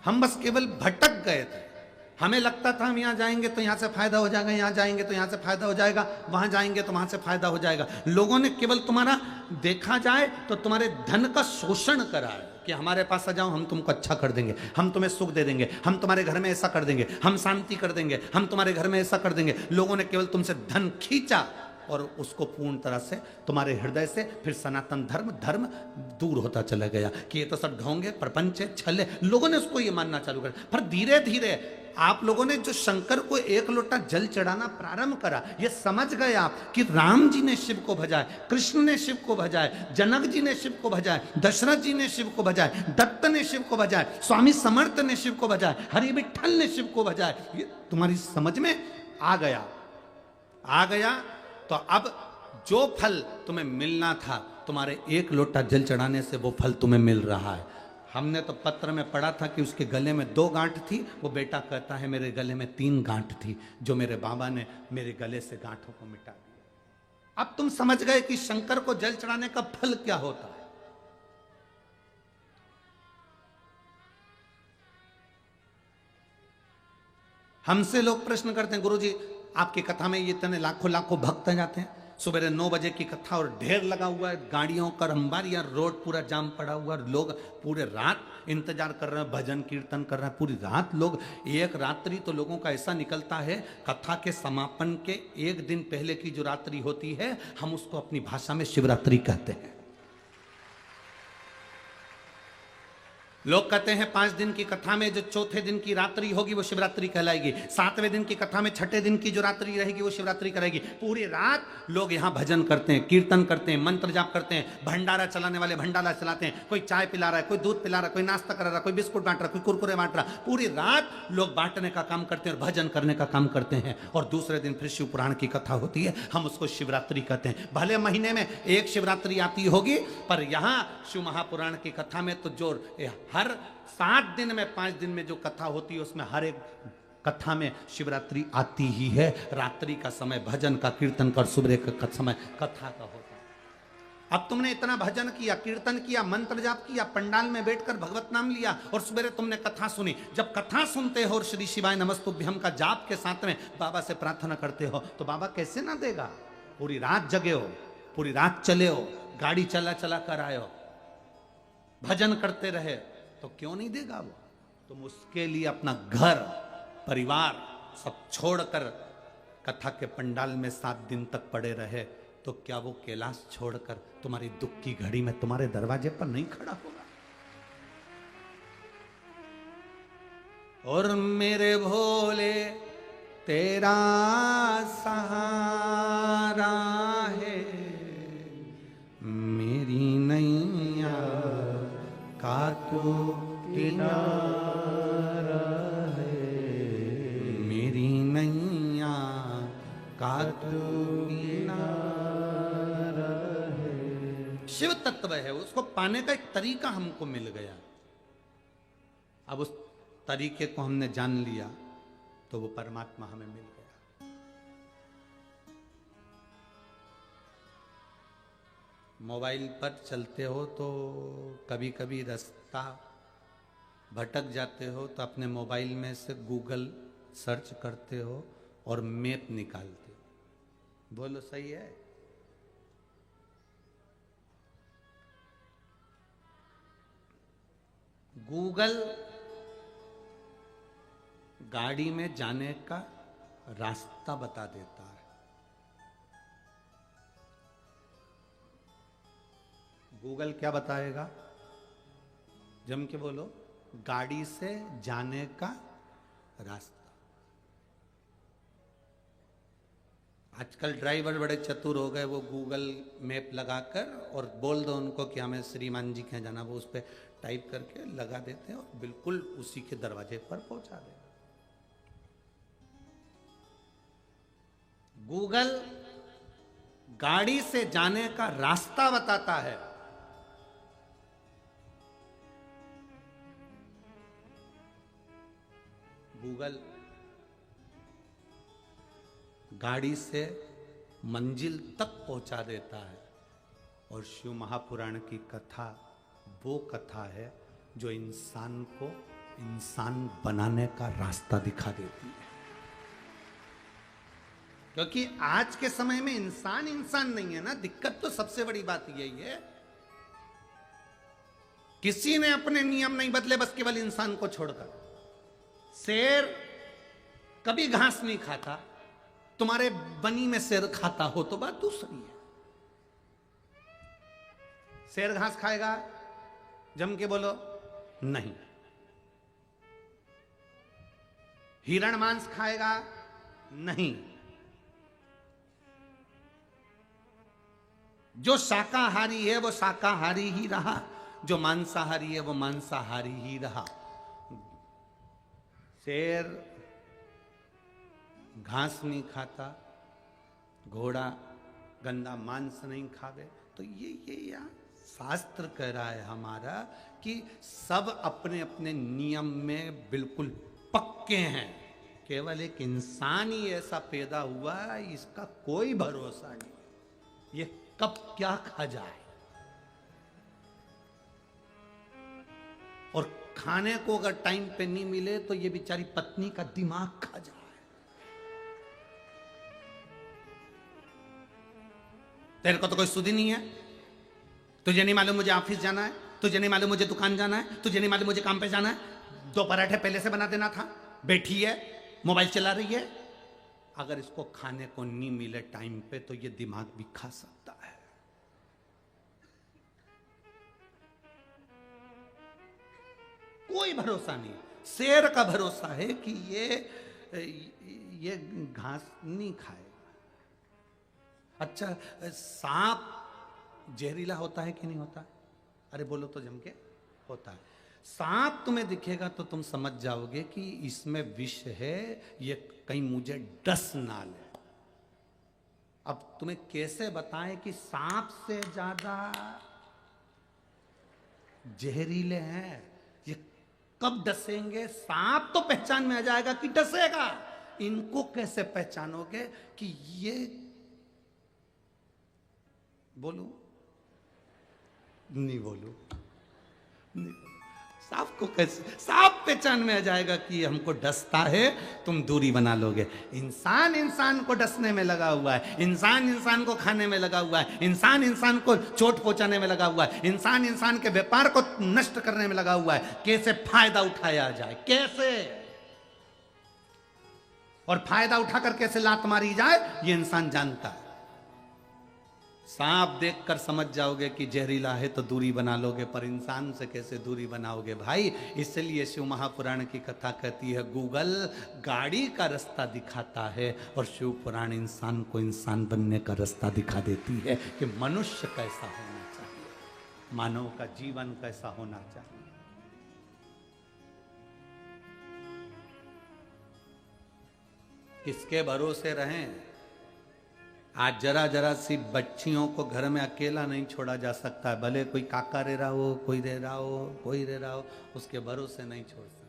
Speaker 1: हम बस केवल भटक गए थे। हमें लगता था हम यहाँ जाएंगे तो यहाँ से फायदा हो जाएगा, यहाँ जाएंगे तो यहाँ से फायदा हो जाएगा, वहां जाएंगे तो वहां से फायदा हो जाएगा। लोगों ने केवल तुम्हारा देखा जाए तो तुम्हारे धन का शोषण करा है कि हमारे पास आ जाओ, हम तुमको अच्छा कर देंगे, हम तुम्हें सुख दे देंगे, हम तुम्हारे घर में ऐसा कर देंगे, हम शांति कर देंगे, हम तुम्हारे घर में ऐसा कर देंगे। लोगों ने केवल तुमसे धन खींचा और उसको पूर्ण तरह से तुम्हारे हृदय से फिर सनातन धर्म दूर होता चला गया कि ये तो सब ढोंगे, प्रपंच है, छल है। लोगों ने उसको ये मानना चालू कर। पर धीरे धीरे आप लोगों ने जो शंकर को एक लोटा जल चढ़ाना प्रारंभ करा, ये समझ गए आप कि राम जी ने शिव को भजाए, कृष्ण ने शिव को भजाए, जनक जी ने शिव को भजाए, दशरथ जी ने शिव को भजाए, दत्त ने शिव को भजाए, स्वामी समर्थ ने शिव को भजाए, हरि विठल ने शिव को भजाए। ये तुम्हारी समझ में आ गया। तो अब जो फल तुम्हें मिलना था तुम्हारे एक लोटा जल चढ़ाने से, वो फल तुम्हें मिल रहा है। हमने तो पत्र में पढ़ा था कि उसके गले में 2 गांठ थी, वो बेटा कहता है मेरे गले में 3 गांठ थी, जो मेरे बाबा ने मेरे गले से गांठों को मिटा दिया। अब तुम समझ गए कि शंकर को जल चढ़ाने का फल क्या होता है। हमसे लोग प्रश्न करते हैं, गुरुजी आपकी कथा में ये इतने लाखों भक्त जाते हैं, सुबह 9 बजे की कथा और ढेर लगा हुआ है गाड़ियों का, अंबारियां रोड पूरा जाम पड़ा हुआ है, लोग पूरे रात इंतजार कर रहे हैं, भजन कीर्तन कर रहे हैं पूरी रात लोग। एक रात्रि तो लोगों का ऐसा निकलता है, कथा के समापन के 1 दिन पहले की जो रात्रि होती है, हम उसको अपनी भाषा में शिवरात्रि कहते हैं। लोग कहते हैं 5 दिन की कथा में जो चौथे दिन की रात्रि होगी वो शिवरात्रि कहलाएगी, 7वें दिन की कथा में छठे दिन की जो रात्रि रहेगी वो शिवरात्रि कराएगी। पूरी रात लोग यहाँ भजन करते हैं, कीर्तन करते हैं, मंत्र जाप करते हैं, भंडारा चलाने वाले भंडारा चलाते हैं, कोई चाय पिला रहा है, कोई दूध पिला रहा है, कोई नाश्ता करा रहा है, कोई बिस्कुट बांट रहा है, कोई कुरकुरे बांट रहा है। पूरी रात लोग बांटने का काम करते हैं और भजन करने का काम करते हैं। और दूसरे दिन फिर शिव पुराण की कथा होती है, हम उसको शिवरात्रि कहते हैं। भले महीने में एक शिवरात्रि आती होगी, पर यहाँ शिव महापुराण की कथा में तो जो हर 7 दिन में 5 दिन में जो कथा होती है उसमें हर एक कथा में शिवरात्रि आती ही है। रात्रि का समय भजन का, कीर्तन का, सुबह का समय कथा का होता है। अब तुमने इतना भजन किया, कीर्तन किया, मंत्र जाप किया, पंडाल में बैठकर भगवत नाम लिया और सुबह तुमने कथा सुनी। जब कथा सुनते हो और श्री शिवाय नमस्तुभ्यम का जाप के साथ में बाबा से प्रार्थना करते हो तो बाबा कैसे ना देगा। पूरी रात जगे हो, पूरी रात चले हो, गाड़ी चला चला कर आए हो, भजन करते रहे, तो क्यों नहीं देगा वो। तुम उसके लिए अपना घर परिवार सब छोड़कर कथा के पंडाल में 7 दिन तक पड़े रहे, तो क्या वो कैलाश छोड़कर तुम्हारी दुख की घड़ी में तुम्हारे दरवाजे पर नहीं खड़ा होगा। और मेरे भोले तेरा सहारा है, मेरी नैया का तो किनारा है, मेरी नैया का तो किनारा है। शिव तत्व है, उसको पाने का एक तरीका हमको मिल गया। अब उस तरीके को हमने जान लिया तो वो परमात्मा हमें मिल गया। मोबाइल पर चलते हो तो कभी कभी रास्ता भटक जाते हो तो अपने मोबाइल में से गूगल सर्च करते हो और मैप निकालते हो। बोलो सही है? गूगल गाड़ी में जाने का रास्ता बता देता है। गूगल क्या बताएगा? जम के बोलो, गाड़ी से जाने का रास्ता। आजकल ड्राइवर बड़े चतुर हो गए, वो गूगल मैप लगाकर और बोल दो उनको कि हमें श्रीमान जी के यहाँ जाना, वो उस पर टाइप करके लगा देते हैं और बिल्कुल उसी के दरवाजे पर पहुंचा देगा। गूगल गाड़ी से जाने का रास्ता बताता है। गूगल गाड़ी से मंजिल तक पहुंचा देता है। और शिव महापुराण की कथा वो कथा है जो इंसान को इंसान बनाने का रास्ता दिखा देती है। क्योंकि आज के समय में इंसान इंसान नहीं है ना, दिक्कत तो सबसे बड़ी बात यही है। किसी ने अपने नियम नहीं बदले, बस केवल इंसान को छोड़कर। शेर कभी घास नहीं खाता, तुम्हारे बनी में शेर खाता हो तो बात दूसरी है। शेर घास खाएगा? जम के बोलो, नहीं। हिरण मांस खाएगा? नहीं। जो शाकाहारी है वो शाकाहारी ही रहा, जो मांसाहारी है वो मांसाहारी ही रहा। शेर घास नहीं खाता, घोड़ा गंदा मांस नहीं खावे। तो ये या शास्त्र कह रहा है हमारा कि सब अपने अपने नियम में बिल्कुल पक्के हैं। केवल एक इंसान ही ऐसा पैदा हुआ है, इसका कोई भरोसा नहीं, ये कब क्या खा जाए। और खाने को अगर टाइम पे नहीं मिले तो ये बेचारी पत्नी का दिमाग खा जाए। तेरे को तो कोई सुध ही नहीं है। तुझे नहीं मालूम मुझे ऑफिस जाना है, तुझे नहीं मालूम मुझे दुकान जाना है, तुझे नहीं मालूम मुझे काम पे जाना है। 2 पराठे पहले से बना देना था, बैठी है मोबाइल चला रही है। अगर इसको खाने को नहीं मिले टाइम पे तो ये दिमाग भी खा सकता है। कोई भरोसा नहीं। शेर का भरोसा है कि ये घास नहीं खाएगा। अच्छा, सांप जहरीला होता है कि नहीं होता? अरे बोलो तो जम के, होता है। सांप तुम्हें दिखेगा तो तुम समझ जाओगे कि इसमें विष है, ये कहीं मुझे डस ना ले। अब तुम्हें कैसे बताएं कि सांप से ज्यादा जहरीले हैं? ये कब डसेंगे? सांप तो पहचान में आ जाएगा कि डसेगा। इनको कैसे पहचानोगे कि ये, बोलू नहीं बोलू नहीं, सांप को कैसे, सांप पहचान में आ जाएगा कि हमको डसता है, तुम दूरी बना लोगे। इंसान इंसान को डसने में लगा हुआ है, इंसान इंसान को खाने में लगा हुआ है, इंसान इंसान को चोट पहुंचाने में लगा हुआ है, इंसान इंसान के व्यापार को नष्ट करने में लगा हुआ है। कैसे फायदा उठाया जाए, कैसे, और फायदा उठाकर कैसे लात मारी जाए, ये इंसान जानता है। सांप देखकर समझ जाओगे कि जहरीला है तो दूरी बना लोगे, पर इंसान से कैसे दूरी बनाओगे भाई? इसलिए शिव महापुराण की कथा कहती है, गूगल गाड़ी का रास्ता दिखाता है और शिव पुराण इंसान को इंसान बनने का रास्ता दिखा देती है कि मनुष्य कैसा होना चाहिए, मानव का जीवन कैसा होना चाहिए। किसके भरोसे रहें? आज जरा जरा सी बच्चियों को घर में अकेला नहीं छोड़ा जा सकता है, भले कोई काका रह रहा हो, कोई रह रहा हो, कोई रह रहा हो, उसके भरोसे नहीं छोड़ सकते।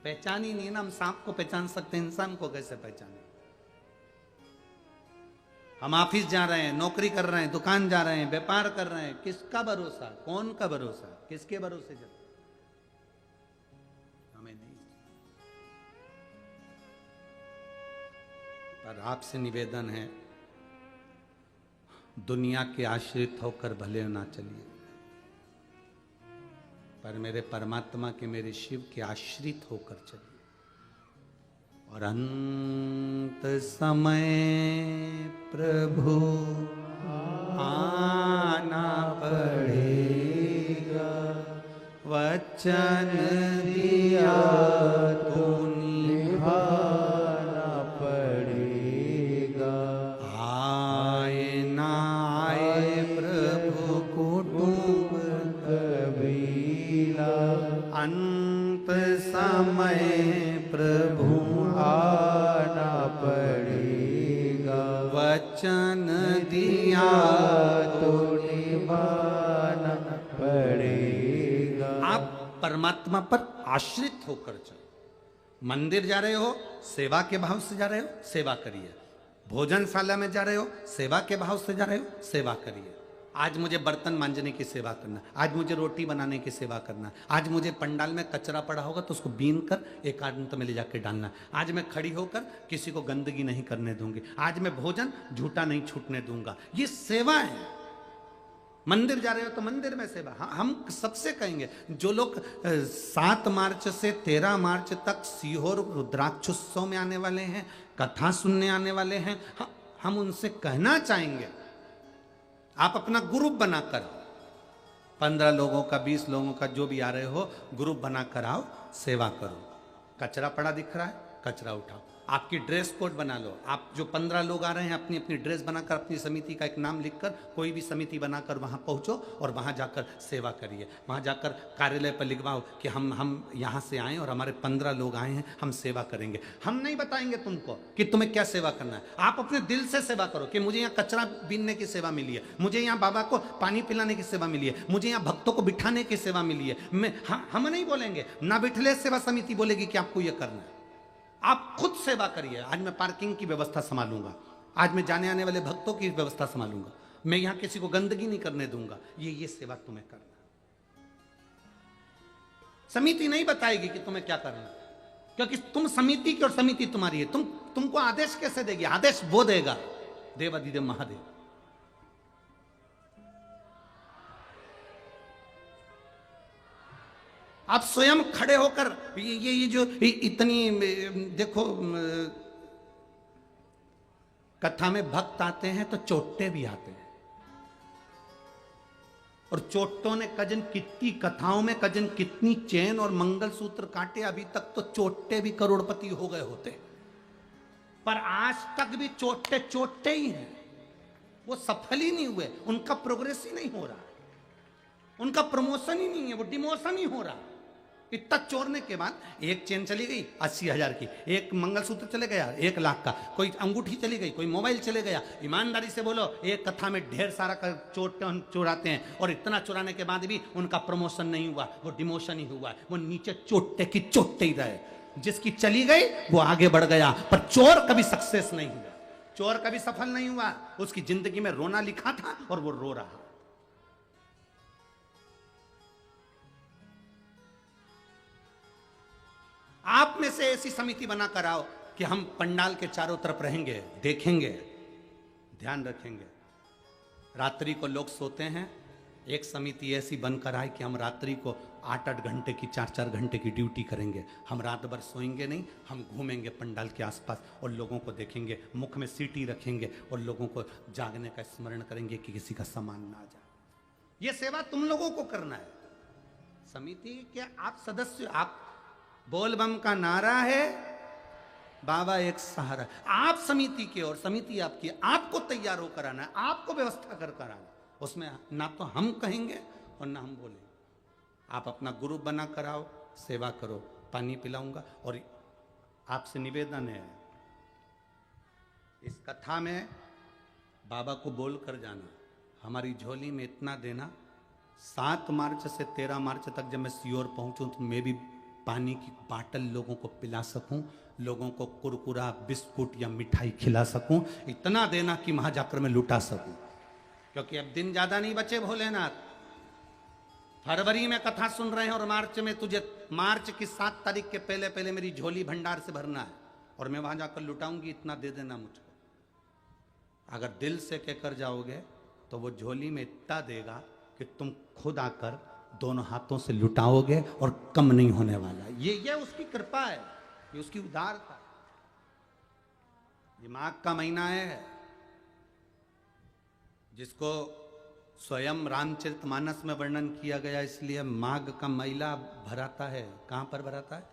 Speaker 1: पहचान ही नहीं ना, हम सांप को पहचान सकते, इंसान को कैसे पहचाने? हम ऑफिस जा रहे हैं, नौकरी कर रहे हैं, दुकान जा रहे हैं, व्यापार कर रहे हैं, किसका भरोसा, कौन का भरोसा, किसके भरोसे चल? हमें नहीं। पर आपसे निवेदन है, दुनिया के आश्रित होकर भले ना चलिए, पर मेरे परमात्मा के, मेरे शिव के आश्रित होकर चलिए। और अंत समय प्रभु आना पड़ेगा, वचन दिया तो निभाना पड़ेगा। आए ना आए प्रभु कुटुंब कबीला, अंत समय प्रभु आना पड़ेगा, वचन दिया तो निभाना पड़ेगा। आप परमात्मा पर आश्रित होकर चलो। मंदिर जा रहे हो, सेवा के भाव से जा रहे हो, सेवा करिए। भोजनशाला में जा रहे हो, सेवा के भाव से जा रहे हो, सेवा करिए। आज मुझे बर्तन मांजने की सेवा करना, आज मुझे रोटी बनाने की सेवा करना, आज मुझे पंडाल में कचरा पड़ा होगा तो उसको बीन कर एकांत में ले जाकर डालना, आज मैं खड़ी होकर किसी को गंदगी नहीं करने दूंगी, आज मैं भोजन झूठा नहीं छूटने दूंगा। ये सेवा है। मंदिर जा रहे हो तो मंदिर में सेवा। हाँ, हम सबसे कहेंगे, जो लोग 7 मार्च से 13 मार्च तक सीहोर रुद्राक्षोत्सव में आने वाले हैं, कथा सुनने आने वाले हैं, हम उनसे कहना चाहेंगे, आप अपना ग्रुप बनाकर 15 लोगों का, 20 लोगों का, जो भी आ रहे हो, ग्रुप बनाकर आओ, सेवा करो। कचरा पड़ा दिख रहा है, कचरा उठाओ। आपकी ड्रेस कोड बना लो। आप जो 15 लोग आ रहे हैं, अपनी अपनी ड्रेस बनाकर, अपनी समिति का एक नाम लिखकर, कोई भी समिति बनाकर वहां पहुंचो और वहां जाकर सेवा करिए। वहां जाकर कार्यालय पर लिखवाओ कि हम यहां से आए और हमारे 15 लोग आए हैं, हम सेवा करेंगे। हम नहीं बताएंगे तुमको कि तुम्हें क्या सेवा करना है, आप अपने दिल से सेवा करो कि मुझे यहाँ कचरा बीनने की सेवा मिली है, मुझे यहाँ बाबा को पानी पिलाने की सेवा मिली है, मुझे यहाँ भक्तों को बिठाने की सेवा मिली है। हम नहीं बोलेंगे, ना बिठले सेवा समिति बोलेगी कि आपको यह करना है। आप खुद सेवा करिए। आज मैं पार्किंग की व्यवस्था संभालूंगा, आज मैं जाने आने वाले भक्तों की व्यवस्था संभालूंगा, मैं यहां किसी को गंदगी नहीं करने दूंगा। ये सेवा तुम्हें करना। समिति नहीं बताएगी कि तुम्हें क्या करना, क्योंकि तुम समिति की और समिति तुम्हारी है। तुमको आदेश कैसे देगी? आदेश वो देगा, देवाधिदेव महादेव। आप स्वयं खड़े होकर ये जो इतनी, देखो कथा में भक्त आते हैं तो चोट्टे भी आते हैं, और चोटों ने कजन कितनी कथाओं में कजन कितनी चैन और मंगलसूत्र काटे, अभी तक तो चोटे भी करोड़पति हो गए होते, पर आज तक भी चोटे चोटे ही हैं, वो सफल ही नहीं हुए, उनका प्रोग्रेस ही नहीं हो रहा, उनका प्रमोशन ही नहीं है, वो डिमोशन ही हो रहा। इतना चोरने के बाद एक चेन चली गई 80,000 की, एक मंगलसूत्र चले गया 1,00,000 का, कोई अंगूठी चली गई, कोई मोबाइल चले गया। ईमानदारी से बोलो, एक कथा में ढेर सारा चोराते हैं और इतना चुराने के बाद भी उनका प्रमोशन नहीं हुआ, वो डिमोशन ही हुआ, वो नीचे चोटे की चोटे ही रहे। जिसकी चली गई वो आगे बढ़ गया, पर चोर कभी सक्सेस नहीं हुआ, चोर कभी सफल नहीं हुआ। उसकी जिंदगी में रोना लिखा था और वो रो रहा। आप में से ऐसी समिति बनाकर आओ कि हम पंडाल के चारों तरफ रहेंगे, देखेंगे, ध्यान रखेंगे। रात्रि को लोग सोते हैं, एक समिति ऐसी बनकर आए कि हम रात्रि को 8-8 घंटे की 4-4 घंटे की ड्यूटी करेंगे। हम रात भर सोएंगे नहीं, हम घूमेंगे पंडाल के आसपास और लोगों को देखेंगे, मुख में सीटी रखेंगे और लोगों को जागने का स्मरण करेंगे कि किसी का सामान ना आ जाए। ये सेवा तुम लोगों को करना है। समिति के आप सदस्य, आप बोल बम का नारा है, बाबा एक सहारा। आप समिति के और समिति आपकी, आपको तैयार होकर आना, आपको व्यवस्था कर आना। उसमें ना तो हम कहेंगे और ना हम बोलेंगे। आप अपना ग्रुप बना कर आओ, सेवा करो, पानी पिलाऊंगा। और आपसे निवेदन है, इस कथा में बाबा को बोल कर जाना, हमारी झोली में इतना देना, 7 मार्च से 13 मार्च तक जब मैं सीहोर पहुंचूं तो मैं भी पानी की बाटल लोगों को पिला सकूं, लोगों को कुरकुरा, बिस्कुट या मिठाई खिला सकूं। इतना देना कि वहां जाकर मैं लुटा सकूं, क्योंकि अब दिन ज्यादा नहीं बचे भोलेनाथ। फरवरी में कथा सुन रहे हैं और मार्च में तुझे, मार्च की 7 तारीख के पहले पहले मेरी झोली भंडार से भरना है और मैं वहां जाकर लुटाऊंगी। इतना दे देना मुझको। अगर दिल से कहकर जाओगे तो वो झोली में इतना देगा कि तुम खुद आकर दोनों हाथों से लुटाओगे और कम नहीं होने वाला। ये उसकी कृपा है, ये उसकी उदारता। ये माघ का महीना है जिसको स्वयं रामचरितमानस में वर्णन किया गया, इसलिए माघ का मेला भराता है। कहां पर भराता है?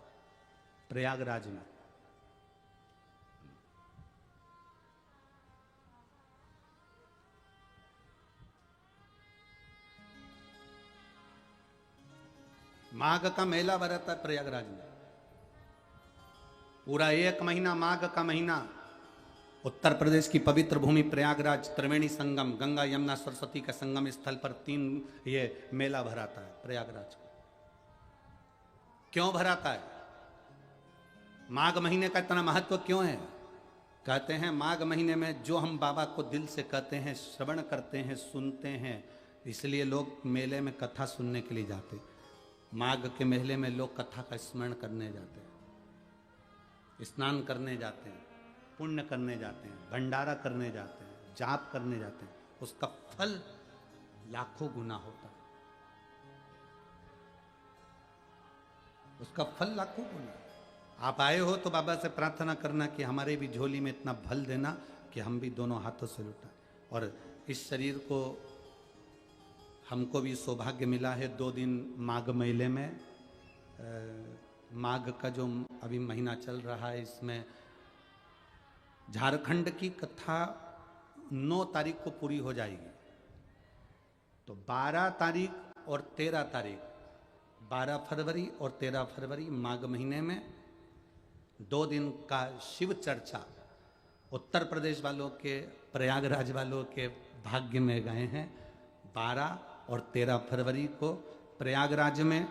Speaker 1: प्रयागराज में। माघ का मेला भराता है प्रयागराज में। पूरा 1 महीना, माघ का महीना, उत्तर प्रदेश की पवित्र भूमि प्रयागराज, त्रिवेणी संगम, गंगा यमुना सरस्वती का संगम स्थल पर 3 ये मेला भराता है प्रयागराज को। क्यों भराता है? माघ महीने का इतना महत्व क्यों है? कहते हैं माघ महीने में जो हम बाबा को दिल से कहते हैं, श्रवण करते हैं, सुनते हैं, इसलिए लोग मेले में कथा सुनने के लिए जाते हैं। माघ के मेले में लोग कथा का स्मरण करने जाते हैं, स्नान करने जाते हैं, पुण्य करने जाते हैं, भंडारा करने जाते हैं, जाप करने जाते हैं। उसका फल लाखों गुना होता है, उसका फल लाखों गुना। आप आए हो तो बाबा से प्रार्थना करना कि हमारे भी झोली में इतना फल देना कि हम भी दोनों हाथों से लुटाएं। और इस शरीर को हमको भी सौभाग्य मिला है 2 दिन माघ मेले में। माघ का जो अभी महीना चल रहा है, इसमें झारखंड की कथा 9 तारीख को पूरी हो जाएगी। तो 12 तारीख और 13 तारीख, 12 फरवरी और 13 फरवरी माघ महीने में 2 दिन का शिव चर्चा उत्तर प्रदेश वालों के, प्रयागराज वालों के भाग्य में गए हैं। 12 और 13 फरवरी को प्रयागराज में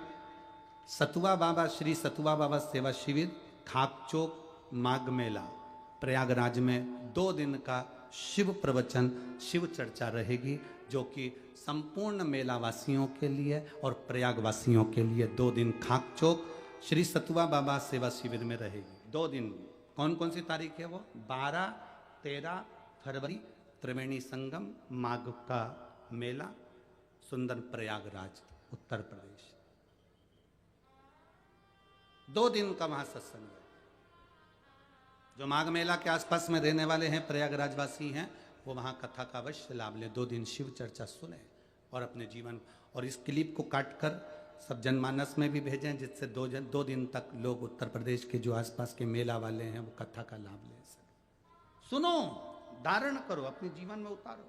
Speaker 1: सतुआ बाबा, श्री सतुआ बाबा सेवा शिविर, खाकचौक माघ मेला, प्रयागराज में 2 दिन का शिव प्रवचन, शिव चर्चा रहेगी, जो कि संपूर्ण मेलावासियों के लिए और प्रयागवासियों के लिए 2 दिन खाकचौक श्री सतुआ बाबा सेवा शिविर में रहेगी। 2 दिन। कौन कौन सी तारीख है वो? 12-13 फरवरी त्रिवेणी संगम, माघ का मेला, सुंदर प्रयागराज, उत्तर प्रदेश। 2 दिन का वहां सत्संग है। जो माघ मेला के आसपास में रहने वाले हैं, प्रयागराजवासी हैं, वो वहां कथा का अवश्य लाभ लें। 2 दिन शिव चर्चा सुने और अपने जीवन और इस क्लिप को काटकर सब जनमानस में भी भेजें, जिससे 2 दिन तक लोग उत्तर प्रदेश के जो आसपास के मेला वाले हैं वो कथा का लाभ ले सकें। सुनो, धारण करो, अपने जीवन में उतारो।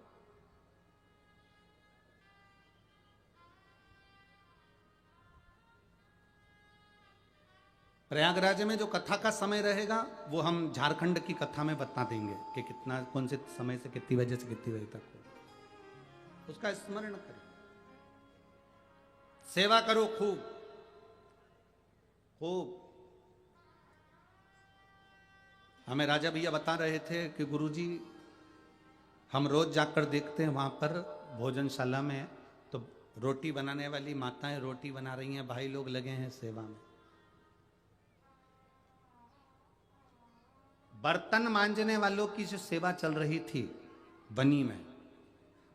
Speaker 1: प्रयागराज में जो कथा का समय रहेगा वो हम झारखंड की कथा में बता देंगे कि कितना, कौन से समय से कितनी बजे से कितनी बजे तक हो। उसका स्मरण करो, सेवा करो खूब खूब। हमें राजा भैया बता रहे थे कि गुरुजी हम रोज जाकर देखते हैं वहां पर भोजनशाला में तो रोटी बनाने वाली माताएं रोटी बना रही हैं, भाई लोग लगे हैं सेवा में। बर्तन मांजने वालों की जो सेवा चल रही थी बनी में,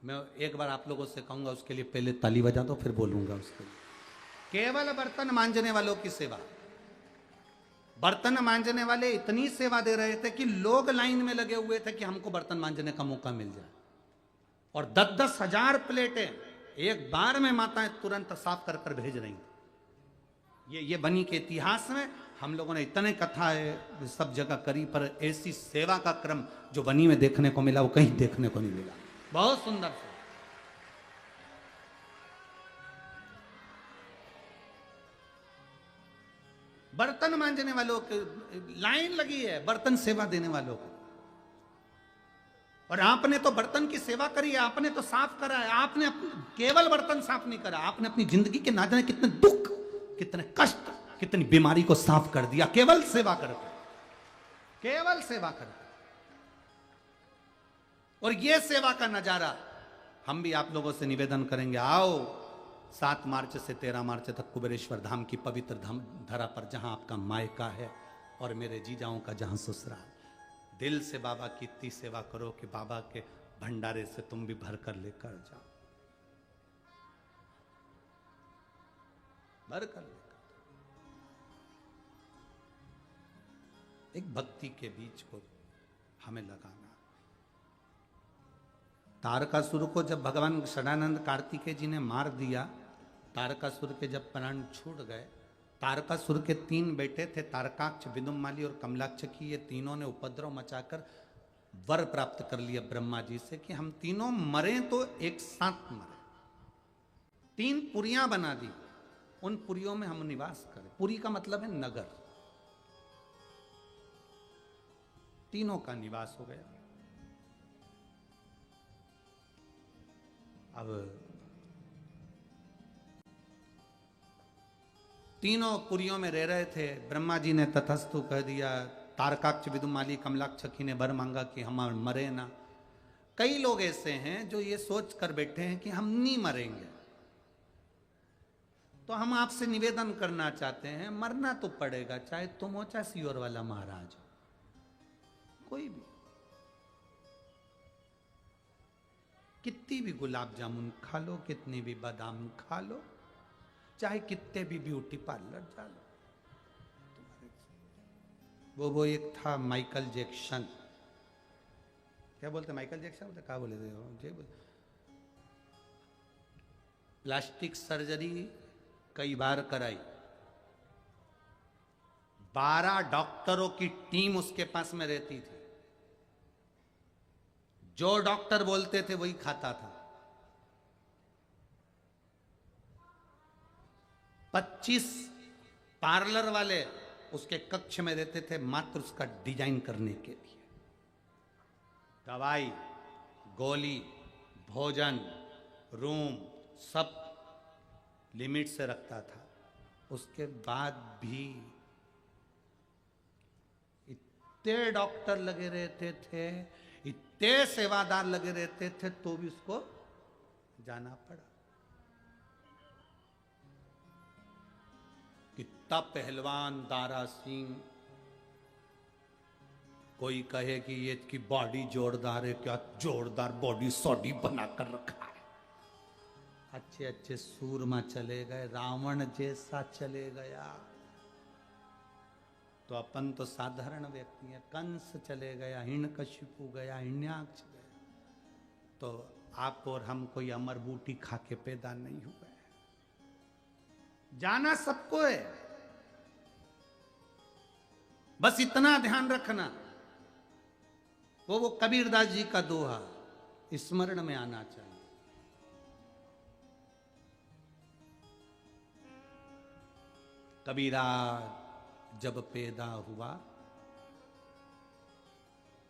Speaker 1: मैं एक बार आप लोगों से कहूंगा, उसके लिए पहले ताली बजा दो फिर बोलूंगा उसके लिए। केवल बर्तन मांजने वालों की सेवा। बर्तन मांजने वाले इतनी सेवा दे रहे थे कि लोग लाइन में लगे हुए थे कि हमको बर्तन मांजने का मौका मिल जाए। और 10-10 हजार प्लेटें एक बार में माताएं तुरंत साफ कर कर भेज रही थी। ये बनी के इतिहास में हम लोगों ने इतने कथा है सब जगह करी, पर ऐसी सेवा का क्रम जो बनी में देखने को मिला वो कहीं देखने को नहीं मिला। बहुत सुंदर से बर्तन मांजने वालों के लाइन लगी है, बर्तन सेवा देने वालों को। और आपने तो बर्तन की सेवा करी है, आपने तो साफ करा है। आपने केवल बर्तन साफ नहीं करा, आपने अपनी जिंदगी के ना जाने कितने दुख, कितने कष्ट, कितनी बीमारी को साफ कर दिया केवल सेवा करके, केवल सेवा करके। और ये सेवा का नजारा हम भी आप लोगों से निवेदन करेंगे, आओ 7 मार्च से 13 मार्च तक कुबेरेश्वर धाम की पवित्र धरा पर, जहां आपका मायका है और मेरे जीजाओं का जहां ससुराल। दिल से बाबा की इतनी सेवा करो कि बाबा के भंडारे से तुम भी भर कर लेकर जाओ, भर कर लेकर। एक भक्ति के बीज को हमें लगाना। तारकासुर को जब भगवान षडानंद कार्तिकेय जी ने मार दिया, तारकासुर के जब प्राण छूट गए, तारकासुर के 3 बेटे थे, तारकाक्ष, विदुमाली और कमलाक्ष की। ये तीनों ने उपद्रव मचाकर वर प्राप्त कर लिया ब्रह्मा जी से कि हम तीनों मरे तो एक साथ मरे। 3 पुरियां बना दी, उन पुरियों में हम निवास करें। पुरी का मतलब है नगर। तीनों का निवास हो गया। अब तीनों पुरियों में रह रहे थे। ब्रह्मा जी ने तथस्तु कह दिया। तारकाक्ष, विदुमाली, कमलाक्षकी ने वर मांगा कि हम मरे ना। कई लोग ऐसे हैं जो ये सोच कर बैठे हैं कि हम नहीं मरेंगे, तो हम आपसे निवेदन करना चाहते हैं, मरना तो पड़ेगा, चाहे तुम हो चाहे सियोर वाला महाराज हो, कोई भी। कितनी भी गुलाब जामुन खा लो, कितनी भी बादाम खा लो, चाहे कितने भी ब्यूटी पार्लर जा लो, वो एक था माइकल जैक्सन। क्या बोलते माइकल जैक्सन बोलते, क्या बोले थे, प्लास्टिक सर्जरी कई बार कराई, 12 डॉक्टरों की टीम उसके पास में रहती थी। जो डॉक्टर बोलते थे वही खाता था। 25 पार्लर वाले उसके कक्ष में रहते थे मात्र उसका डिजाइन करने के लिए। दवाई, गोली, भोजन, रूम सब लिमिट से रखता था। उसके बाद भी इतने डॉक्टर लगे रहते थे, इतने सेवादार लगे रहते थे, तो भी उसको जाना पड़ा। कितना पहलवान दारा सिंह, कोई कहे कि ये की बॉडी जोरदार है, क्या जोरदार बॉडी सॉडी बनाकर रखा है। अच्छे अच्छे सूरमा चले गए, रावण जैसा चले गया, तो अपन तो साधारण व्यक्ति हैं। कंस चले गया, हिरण्यकशिपु गया, हिरण्याक्ष गया, तो आप और हम कोई अमर बूटी खा के पैदा नहीं हुए। जाना सबको है, बस इतना ध्यान रखना। वो कबीरदास जी का दोहा स्मरण में आना चाहिए। कबीरा जब पैदा हुआ,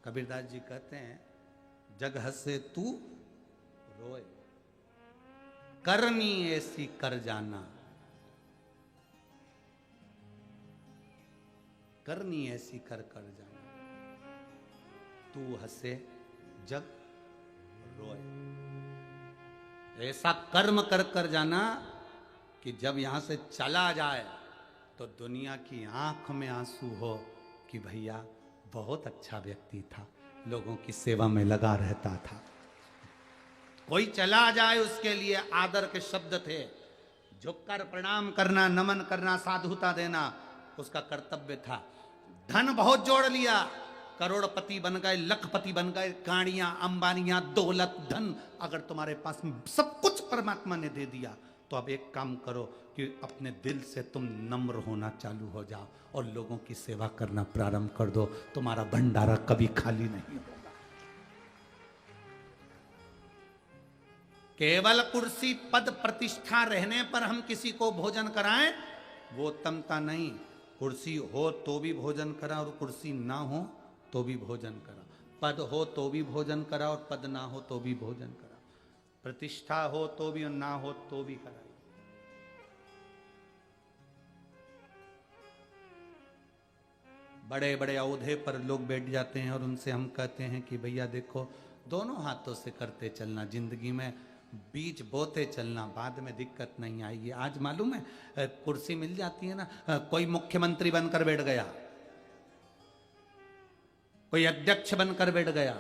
Speaker 1: कबीरदास जी कहते हैं, जग हंसे तू रोए, करनी ऐसी कर जाना, करनी ऐसी कर कर जाना, तू हंसे जग रोए। ऐसा कर्म कर कर जाना कि जब यहां से चला जाए तो दुनिया की आंख में आंसू हो कि भैया बहुत अच्छा व्यक्ति था, लोगों की सेवा में लगा रहता था। कोई चला जाए उसके लिए आदर के शब्द थे, झुककर प्रणाम करना, नमन करना, साधुता देना उसका कर्तव्य था। धन बहुत जोड़ लिया, करोड़पति बन गए, लखपति बन गए, गाड़ियां, अंबानियां, दौलत, धन अगर तुम्हारे पास सब कुछ परमात्मा ने दे दिया, तो अब एक काम करो कि अपने दिल से तुम नम्र होना चालू हो जाओ और लोगों की सेवा करना प्रारंभ कर दो। तुम्हारा भंडारा कभी खाली नहीं होगा। केवल कुर्सी पद प्रतिष्ठा रहने पर हम किसी को भोजन कराएं, वो उत्तमता नहीं। कुर्सी हो तो भी भोजन करा और कुर्सी ना हो तो भी भोजन करा, पद हो तो भी भोजन करा और पद ना हो तो भी भोजन करा, प्रतिष्ठा हो तो भी और ना हो तो भी कराई। बड़े बड़े औहदे पर लोग बैठ जाते हैं और उनसे हम कहते हैं कि भैया देखो, दोनों हाथों से करते चलना, जिंदगी में बीज बोते चलना, बाद में दिक्कत नहीं आएगी। आज मालूम है कुर्सी मिल जाती है ना, कोई मुख्यमंत्री बनकर बैठ गया, कोई अध्यक्ष बनकर बैठ गया,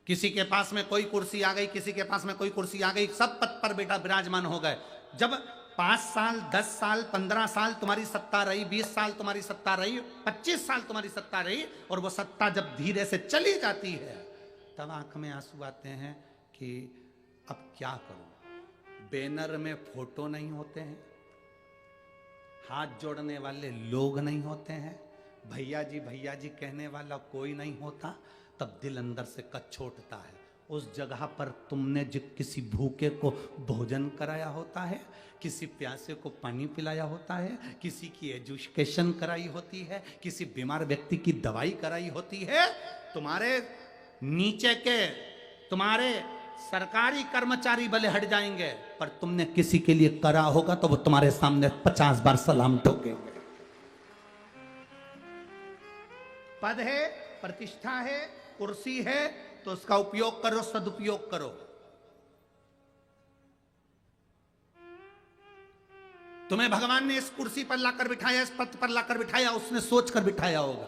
Speaker 1: किसी के पास में कोई कुर्सी आ गई, किसी के पास में कोई कुर्सी आ गई, सब पद पर बेटा विराजमान हो गए। जब 5 साल, 10 साल, 15 साल तुम्हारी सत्ता रही, 20 साल तुम्हारी सत्ता रही, 25 साल तुम्हारी सत्ता रही, और वो सत्ता जब धीरे से चली जाती है, तब आंख में आंसू आते हैं कि अब क्या करूं। बैनर में फोटो नहीं होते हैं, हाथ जोड़ने वाले लोग नहीं होते हैं, भैया जी कहने वाला कोई नहीं होता, तब दिल अंदर से कछोटता है। उस जगह पर तुमने जो किसी भूखे को भोजन कराया होता है, किसी प्यासे को पानी पिलाया होता है, किसी की एजुकेशन कराई होती है, किसी बीमार व्यक्ति की दवाई कराई होती है, तुम्हारे नीचे के तुम्हारे सरकारी कर्मचारी भले हट जाएंगे, पर तुमने किसी के लिए करा होगा तो वो तुम्हारे सामने 50 बार सलाम ठोकेंगे। पद है, प्रतिष्ठा है, कुर्सी है, तो उसका उपयोग करो, सदुपयोग करो। तुम्हें भगवान ने इस कुर्सी पर लाकर बिठाया, इस पद पर लाकर बिठाया, उसने सोचकर बिठाया होगा।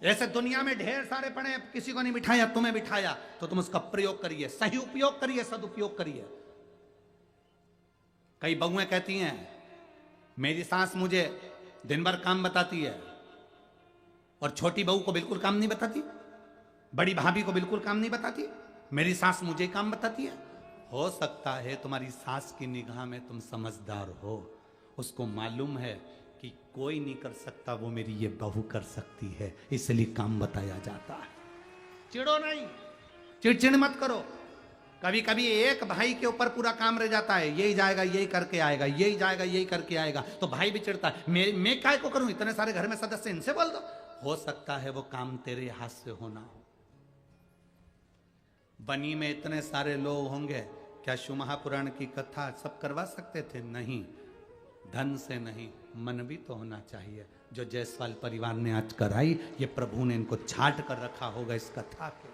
Speaker 1: ऐसे दुनिया में ढेर सारे पड़े, किसी को नहीं बिठाया, तुम्हें बिठाया, तो तुम उसका प्रयोग करिए, सही उपयोग करिए, सदुपयोग करिए। कई बहुएं कहती हैं, मेरी सास मुझे दिन भर काम बताती है, और छोटी बहू को बिल्कुल काम नहीं बताती, बड़ी भाभी को बिल्कुल काम नहीं बताती, मेरी सास मुझे काम बताती है। हो सकता है तुम्हारी सास की निगाह में तुम समझदार हो, उसको मालूम है कि कोई नहीं कर सकता, वो मेरी ये बहू कर सकती है, इसलिए काम बताया जाता है। चिड़ो नहीं, चिड़चिड़ मत करो। कभी कभी एक भाई के ऊपर पूरा काम रह जाता है, यही जाएगा यही करके आएगा, यही जाएगा यही करके आएगा, तो भाई भी चिढ़ता है, मैं काय को करूं, इतने सारे घर में सदस्य, इनसे बोल दो। हो सकता है वो काम तेरे हाथ से होना हो। बनी में इतने सारे लोग होंगे, क्या शिव महापुराण की कथा सब करवा सकते थे? नहीं, धन से नहीं, मन भी तो होना चाहिए। जो जायसवाल परिवार ने आज कराई, ये प्रभु ने इनको छांट कर रखा होगा इस कथा को।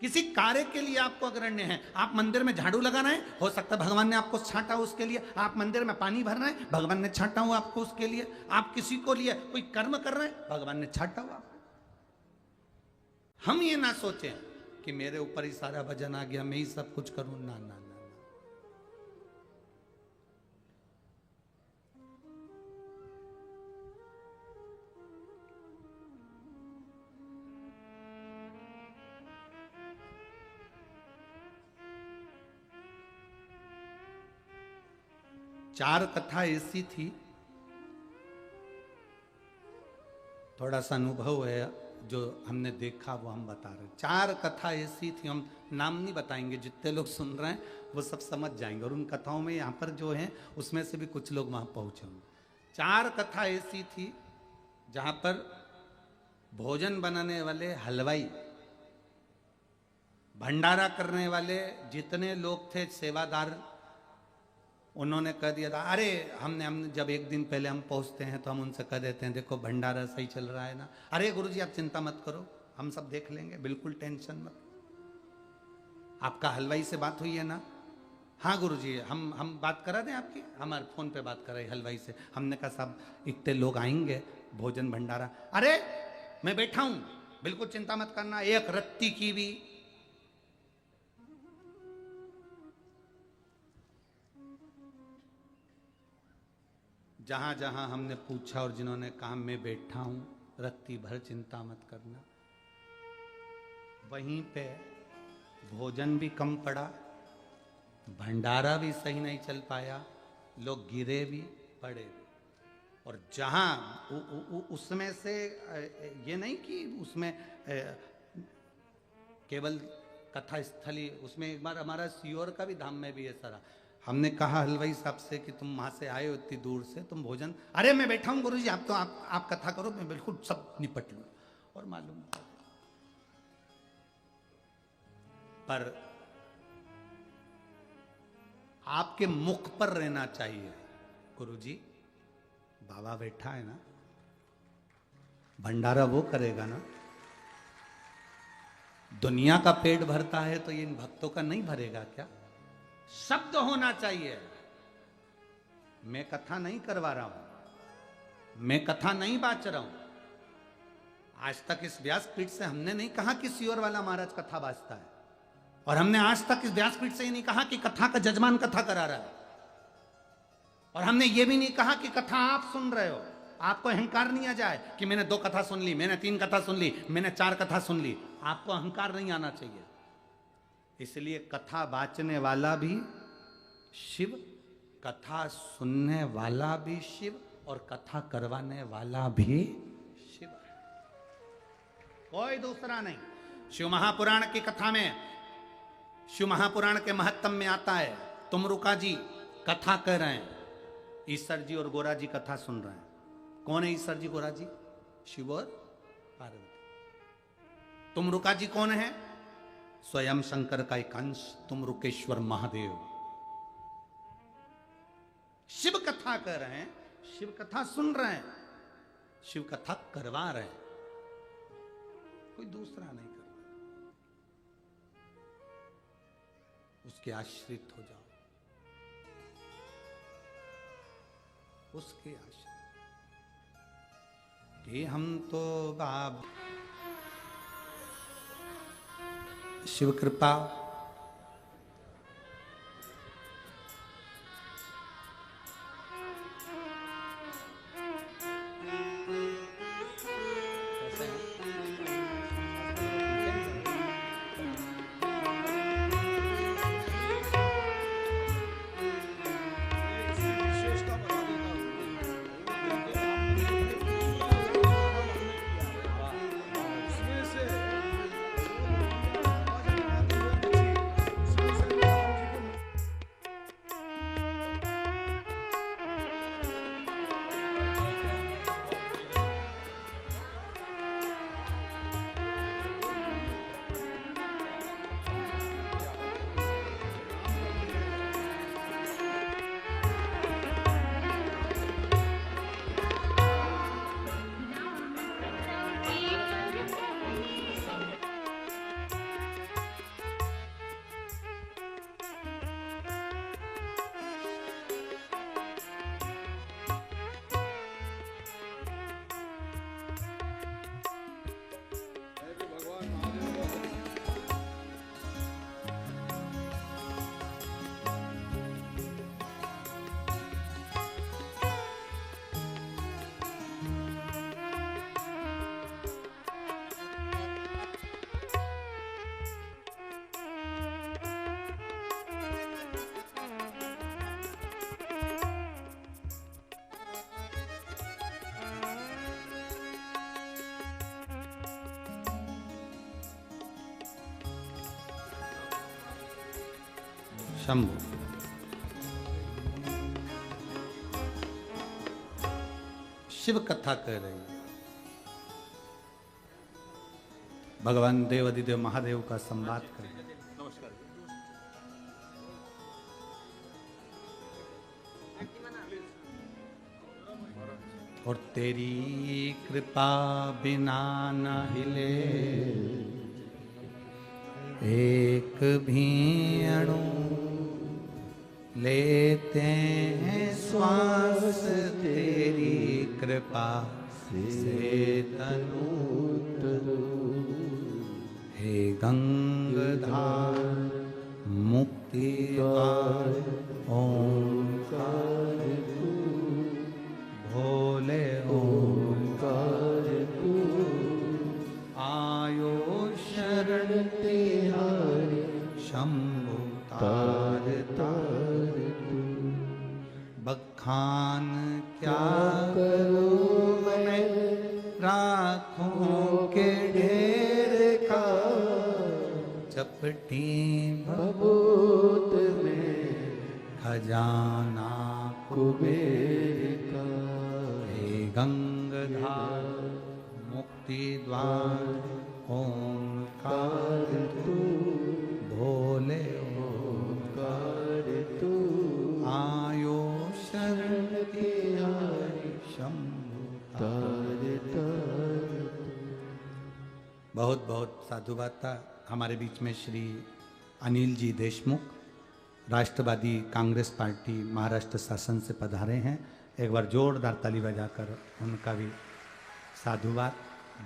Speaker 1: किसी कार्य के लिए आपको अग्रण्य है, आप मंदिर में झाड़ू लगाना है, हो सकता है भगवान ने आपको छांटा हो उसके लिए। आप मंदिर में पानी भरना है, भगवान ने छांटा हो आपको उसके लिए। आप किसी को लिए कोई कर्म कर रहे हैं, भगवान ने छांटा हुआ। हम ये ना सोचें कि मेरे ऊपर ही सारा वजन आ गया, मैं ही सब कुछ करूं। ना ना ना, 4 कथा ऐसी थी, थोड़ा सा अनुभव है जो हमने देखा वो हम बता रहे हैं। 4 कथा ऐसी थी, हम नाम नहीं बताएंगे, जितने लोग सुन रहे हैं वो सब समझ जाएंगे, और उन कथाओं में यहाँ पर जो हैं उसमें से भी कुछ लोग वहाँ पहुँचे होंगे। 4 कथा ऐसी थी जहाँ पर भोजन बनाने वाले हलवाई, भंडारा करने वाले जितने लोग थे सेवादार, उन्होंने कह दिया था, अरे हमने जब एक दिन पहले हम पहुंचते हैं तो हम उनसे कह देते हैं देखो भंडारा सही चल रहा है ना, अरे गुरुजी आप चिंता मत करो, हम सब देख लेंगे, बिल्कुल टेंशन मत। आपका हलवाई से बात हुई है ना? हाँ गुरुजी, हम बात करा दें आपकी, हमारे फोन पे बात कराई हलवाई से। हमने कहा साहब इतने लोग आएंगे, भोजन भंडारा, अरे मैं बैठा हूं, बिल्कुल चिंता मत करना, एक रत्ती की भी। जहां जहां हमने पूछा और जिन्होंने कहा मैं बैठा हूं, रत्ती भर चिंता मत करना, वहीं पे भोजन भी कम पड़ा, भंडारा भी सही नहीं चल पाया, लोग गिरे भी पड़े भी। और जहां उसमें से ये नहीं कि उसमें केवल कथा स्थली, उसमें एक बार हमारा सीहोर का भी धाम में भी ऐसा रहा। हमने कहा हलवाई साहब से कि तुम वहां से आए हो इतनी दूर से, तुम भोजन, अरे मैं बैठा हूं गुरुजी, आप तो आप कथा करो, मैं बिल्कुल सब निपट लूं। और मालूम पर आपके मुख पर रहना चाहिए, गुरुजी बाबा बैठा है ना, भंडारा वो करेगा ना, दुनिया का पेट भरता है तो ये इन भक्तों का नहीं भरेगा क्या? शब्द होना चाहिए, मैं कथा नहीं करवा रहा हूं, मैं कथा नहीं बाच रहा हूं। आज तक इस व्यासपीठ से हमने नहीं कहा कि सीहोर वाला महाराज कथा बाजता है, और हमने आज तक इस व्यासपीठ से ये नहीं कहा कि कथा का जजमान कथा करा रहा है, और हमने ये भी नहीं कहा कि कथा आप सुन रहे हो। आपको अहंकार नहीं आ जाए कि मैंने 2 कथा सुन ली, मैंने 3 कथा सुन ली, मैंने 4 कथा सुन ली, आपको अहंकार नहीं आना चाहिए। इसलिए कथा बाचने वाला भी शिव, कथा सुनने वाला भी शिव, और कथा करवाने वाला भी शिव, कोई दूसरा नहीं। शिव महापुराण की कथा में, शिव महापुराण के महत्तम में आता है, तुमरुका जी कथा कर रहे हैं, ईश्वर जी और गोरा जी कथा सुन रहे हैं। कौन है ईश्वर जी गोरा जी? शिव और पार्वती। तुमरुका जी कौन है? स्वयं शंकर का एक अंश तुमरुकेश्वर महादेव। शिव कथा कर रहे हैं, शिव कथा सुन रहे हैं, शिव कथा करवा रहे हैं, कोई दूसरा नहीं कर रहा। उसके आश्रित हो जाओ, उसके आश्रित। कि हम तो बाब शिव कृपा, शंभु। शिव कथा कह रही है। भगवान देव अधिदेव महादेव का संवाद करें। और तेरी कृपा बिना न हिले एक भी अणु, लेते हैं श्वास तेरी कृपा से तनु तनु। हे गंगाधार मुक्ति द्वार ओंकार तू, भोले ओंकार तू। आयो शरण तिहारी शंभु तार तार तू। बखान क्या करूं मैं राखों के ढेर का, चपटी भभूत में खजाना कुबेर का। हे गंगाधार मुक्ति द्वार ओंकार तू, भोले ओंकार तू। आयो शरण तिहारी शंभु तार तार। बहुत बहुत साधुवाद था। हमारे बीच में श्री अनिल जी देशमुख, राष्ट्रवादी कांग्रेस पार्टी महाराष्ट्र शासन से पधारे हैं। एक बार जोरदार ताली बजाकर उनका भी साधुवाद,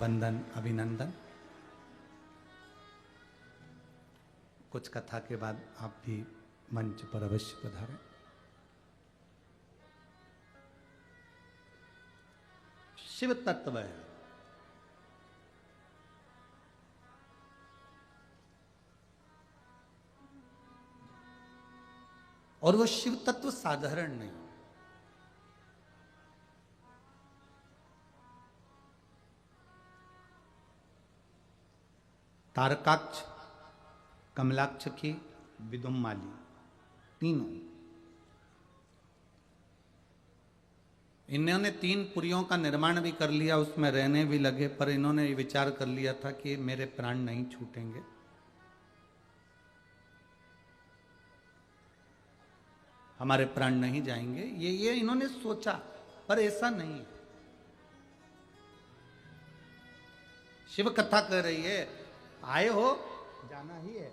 Speaker 1: वंदन, अभिनंदन। कुछ कथा के बाद आप भी मंच पर अवश्य पधारें। शिव तत्व है। और वो शिव तत्व साधारण नहीं। तारकाक्ष, कमलाक्ष की, विदुम्माली, तीनों। इन्होंने 3 पुरियों का निर्माण भी कर लिया, उसमें रहने भी लगे, पर इन्होंने ये विचार कर लिया था कि मेरे प्राण नहीं छूटेंगे। हमारे प्राण नहीं जाएंगे, ये इन्होंने सोचा, पर ऐसा नहीं है। शिव कथा कर रही है, आए हो जाना ही है,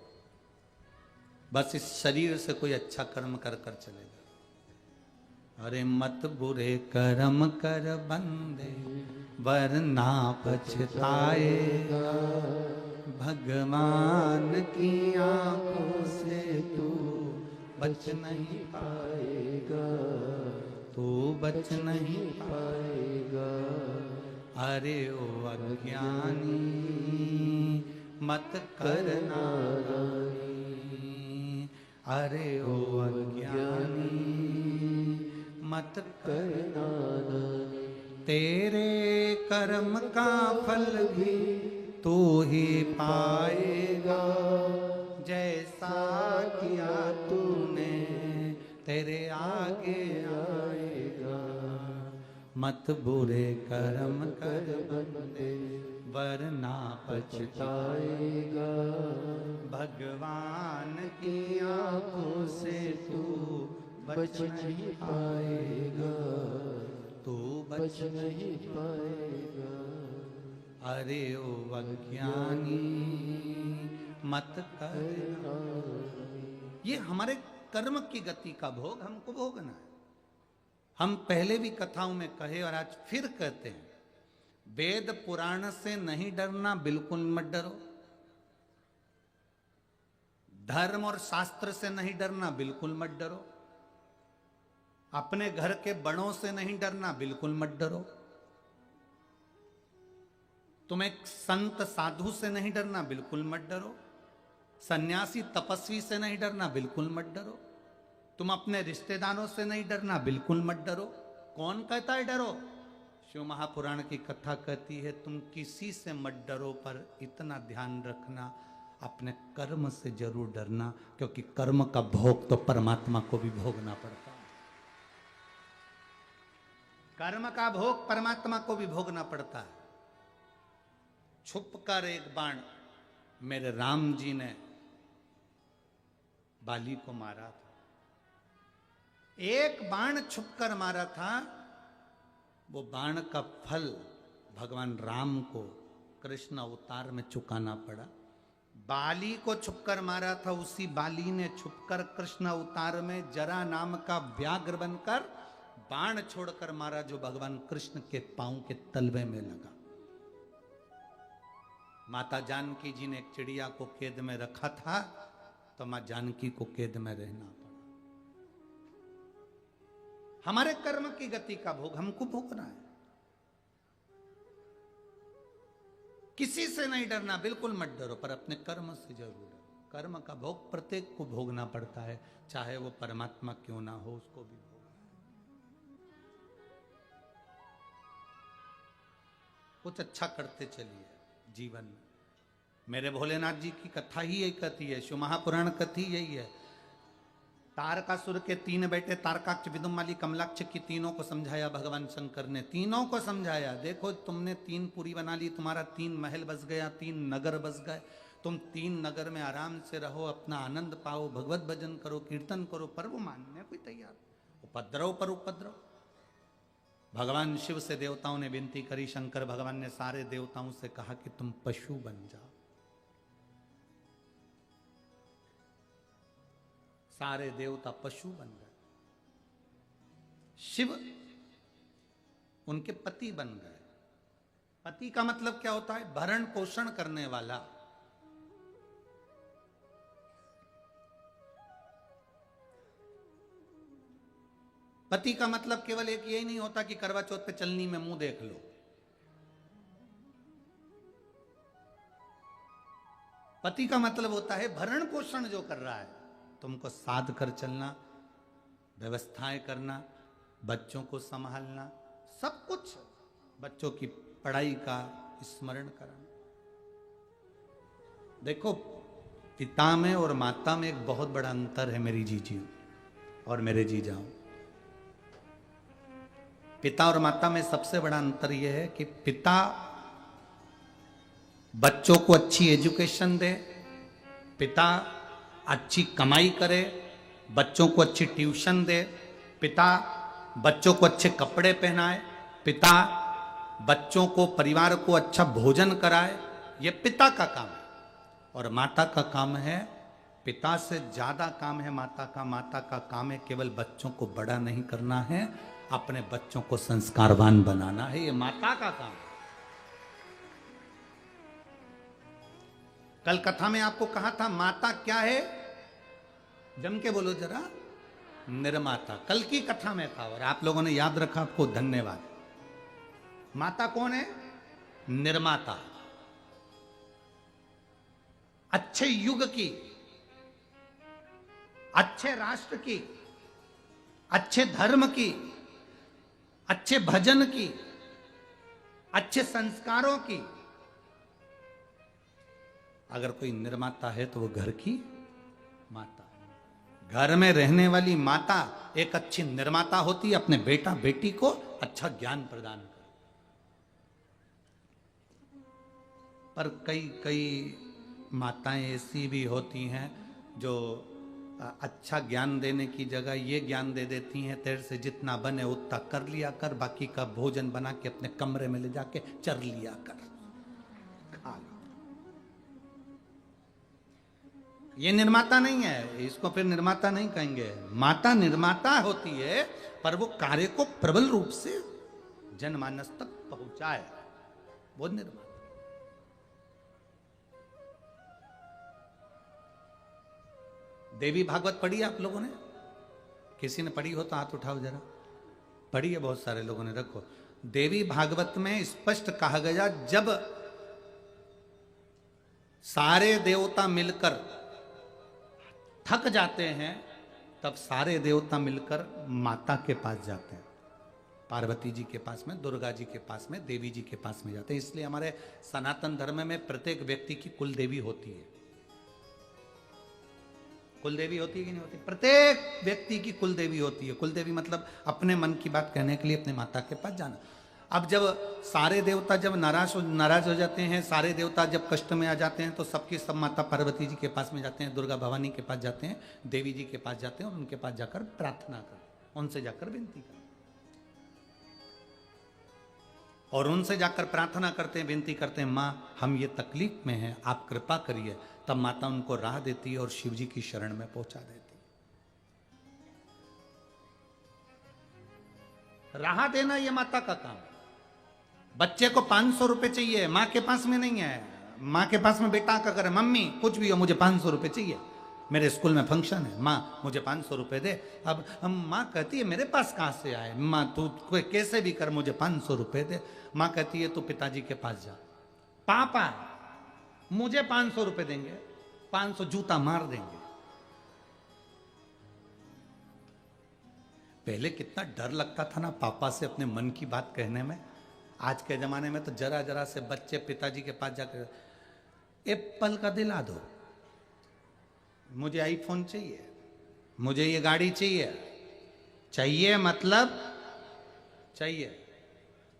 Speaker 1: बस इस शरीर से कोई अच्छा कर्म कर कर चलेगा। अरे मत बुरे कर्म कर बंदे वरना पछताएगा, भगवान की आंखों से तू बच नहीं पाएगा, तू बच नहीं पाएगा। अरे ओ अज्ञानी मत करना नादानी, अरे ओ अज्ञानी मत करना नादानी। तेरे कर्म का फल भी तू ही पाएगा, जैसा किया तूने तेरे आगे आएगा। मत बुरे कर्म कर बंदे वरना पछताएगा, भगवान की आंखों से तू बच नहीं पाएगा, तू बच नहीं पाएगा। अरे ओ अज्ञानी मत करना। ये हमारे कर्म की गति का भोग हमको भोगना है। हम पहले भी कथाओं में कहे और आज फिर कहते हैं, वेद पुराण से नहीं डरना, बिल्कुल मत डरो। धर्म और शास्त्र से नहीं डरना, बिल्कुल मत डरो। अपने घर के बड़ों से नहीं डरना, बिल्कुल मत डरो। तुम एक संत साधु से नहीं डरना, बिल्कुल मत डरो। सन्यासी तपस्वी से नहीं डरना, बिल्कुल मत डरो। तुम अपने रिश्तेदारों से नहीं डरना, बिल्कुल मत डरो। कौन कहता है डरो? शिव महापुराण की कथा कहती है तुम किसी से मत डरो, पर इतना ध्यान रखना अपने कर्म से जरूर डरना, क्योंकि कर्म का भोग तो परमात्मा को भी भोगना पड़ता है। कर्म का भोग परमात्मा को भी भोगना पड़ता है। छुप कर एक बाण मेरे राम जी ने बाली को मारा था। एक बाण छुपकर मारा था, वो बाण का फल भगवान राम को कृष्ण अवतार में चुकाना पड़ा। बाली को छुपकर मारा था, उसी बाली ने छुपकर कृष्ण अवतार में जरा नाम का व्याघ्र बनकर बाण छोड़कर मारा, जो भगवान कृष्ण के पांव के तलवे में लगा। माता जानकी जी ने एक चिड़िया को कैद में रखा था, तो मां जानकी को कैद में रहना पड़ा। हमारे कर्म की गति का भोग हमको भोगना है। किसी से नहीं डरना, बिल्कुल मत डरो, पर अपने कर्म से जरूर डरो। कर्म का भोग प्रत्येक को भोगना पड़ता है, चाहे वो परमात्मा क्यों ना हो, उसको भी भोगना। कुछ अच्छा करते चलिए जीवन में। मेरे भोलेनाथ जी की कथा ही यही कहती है, शिव महापुराण कथी यही है। तारकासुर के 3 बेटे तारकाक्ष, विदुमाली, कमलाक्ष की तीनों को समझाया भगवान शंकर ने, तीनों को समझाया। देखो तुमने 3 पुरी बना ली, तुम्हारा 3 महल बस गया, 3 नगर बस गए, तुम 3 नगर में आराम से रहो, अपना आनंद पाओ, भगवत भजन करो, कीर्तन करो, पर वो मानने कोई तैयार। उपद्रव पर उपद्रव। भगवान शिव से देवताओं ने विनती करी, शंकर भगवान ने सारे देवताओं से कहा कि तुम पशु बन जाओ। सारे देवता पशु बन गए। शिव उनके पति बन गए। पति का मतलब क्या होता है? भरण पोषण करने वाला। पति का मतलब केवल एक यही नहीं होता कि करवा चौथ पे चलनी में मुंह देख लो। पति का मतलब होता है भरण पोषण जो कर रहा है, तुमको साध कर चलना, व्यवस्थाएं करना, बच्चों को संभालना, सब कुछ, बच्चों की पढ़ाई का स्मरण कराना। देखो, पिता में और माता में एक बहुत बड़ा अंतर है मेरी जीजी और मेरे जीजाओं। पिता और माता में सबसे बड़ा अंतर यह है कि पिता बच्चों को अच्छी एजुकेशन दे, पिता अच्छी कमाई करे, बच्चों को अच्छी ट्यूशन दे, पिता बच्चों को अच्छे कपड़े पहनाए, पिता बच्चों को, परिवार को अच्छा भोजन कराए। यह पिता का काम है। और माता का काम है, पिता से ज्यादा काम है माता का। माता का काम है केवल बच्चों को बड़ा नहीं करना है, अपने बच्चों को संस्कारवान बनाना है। ये माता का काम। कल कथा में आपको कहा था माता क्या है, जम के बोलो जरा, निर्माता। कल की कथा में था और आप लोगों ने याद रखा, आपको धन्यवाद। माता कौन है? निर्माता। अच्छे युग की, अच्छे राष्ट्र की, अच्छे धर्म की, अच्छे भजन की, अच्छे संस्कारों की अगर कोई निर्माता है तो वो घर की माता। घर में रहने वाली माता एक अच्छी निर्माता होती है, अपने बेटा बेटी को अच्छा ज्ञान प्रदान कर। पर कई माताएं ऐसी भी होती हैं जो अच्छा ज्ञान देने की जगह ये ज्ञान दे देती हैं, तेरे से जितना बने उतना कर लिया कर, बाकी का भोजन बना के अपने कमरे में ले जाके चर लिया कर, खा लो। ये निर्माता नहीं है, इसको फिर निर्माता नहीं कहेंगे। माता निर्माता होती है, पर वो कार्य को प्रबल रूप से जनमानस तक पहुंचाए, वो निर्माता। देवी भागवत पढ़ी आप लोगों ने? किसी ने पढ़ी हो तो हाथ उठाओ जरा। पढ़ी है बहुत सारे लोगों ने, रखो। देवी भागवत में स्पष्ट कहा गया, जब सारे देवता मिलकर थक जाते हैं तब सारे देवता मिलकर माता के पास जाते हैं। पार्वती जी के पास में, दुर्गा जी के पास में, देवी जी के पास में जाते हैं। इसलिए हमारे सनातन धर्म में प्रत्येक व्यक्ति की कुल देवी होती है। कुल देवी होती है कि नहीं होती? प्रत्येक व्यक्ति की कुल देवी होती है। कुल देवी मतलब अपने मन की बात कहने के लिए अपने माता के पास जाना। अब जब सारे देवता जब नाराज हो जाते हैं, सारे देवता जब कष्ट में आ जाते हैं, तो सबकी सब माता पार्वती जी के पास में जाते हैं, दुर्गा भवानी के पास जाते हैं, देवी जी के पास जाते हैं और उनके पास जाकर प्रार्थना कर, उनसे जाकर विनती कर, और उनसे जाकर प्रार्थना करते हैं, विनती करते हैं, माँ हम ये तकलीफ में हैं, आप कृपा करिए। तब माता उनको राह देती है और शिव जी की शरण में पहुंचा देती है। राह देना ये माता का काम। बच्चे को 500 रुपए चाहिए, माँ के पास में नहीं है। माँ के पास में बेटा का करे, मम्मी कुछ भी हो मुझे 500 रुपए चाहिए, मेरे स्कूल में फंक्शन है, माँ मुझे 500 रुपए दे। अब हम माँ कहती है मेरे पास कहाँ से आए, माँ तू कैसे भी कर मुझे 500 रुपए दे। माँ कहती है तू पिताजी के पास जा, पापा मुझे 500 रुपए देंगे, 500 जूता मार देंगे। पहले कितना डर लगता था ना पापा से अपने मन की बात कहने में। आज के जमाने में तो जरा जरा से बच्चे पिताजी के पास जाकर एप्पल का दिला दो, मुझे आईफोन चाहिए, मुझे ये गाड़ी चाहिए, चाहिए मतलब चाहिए।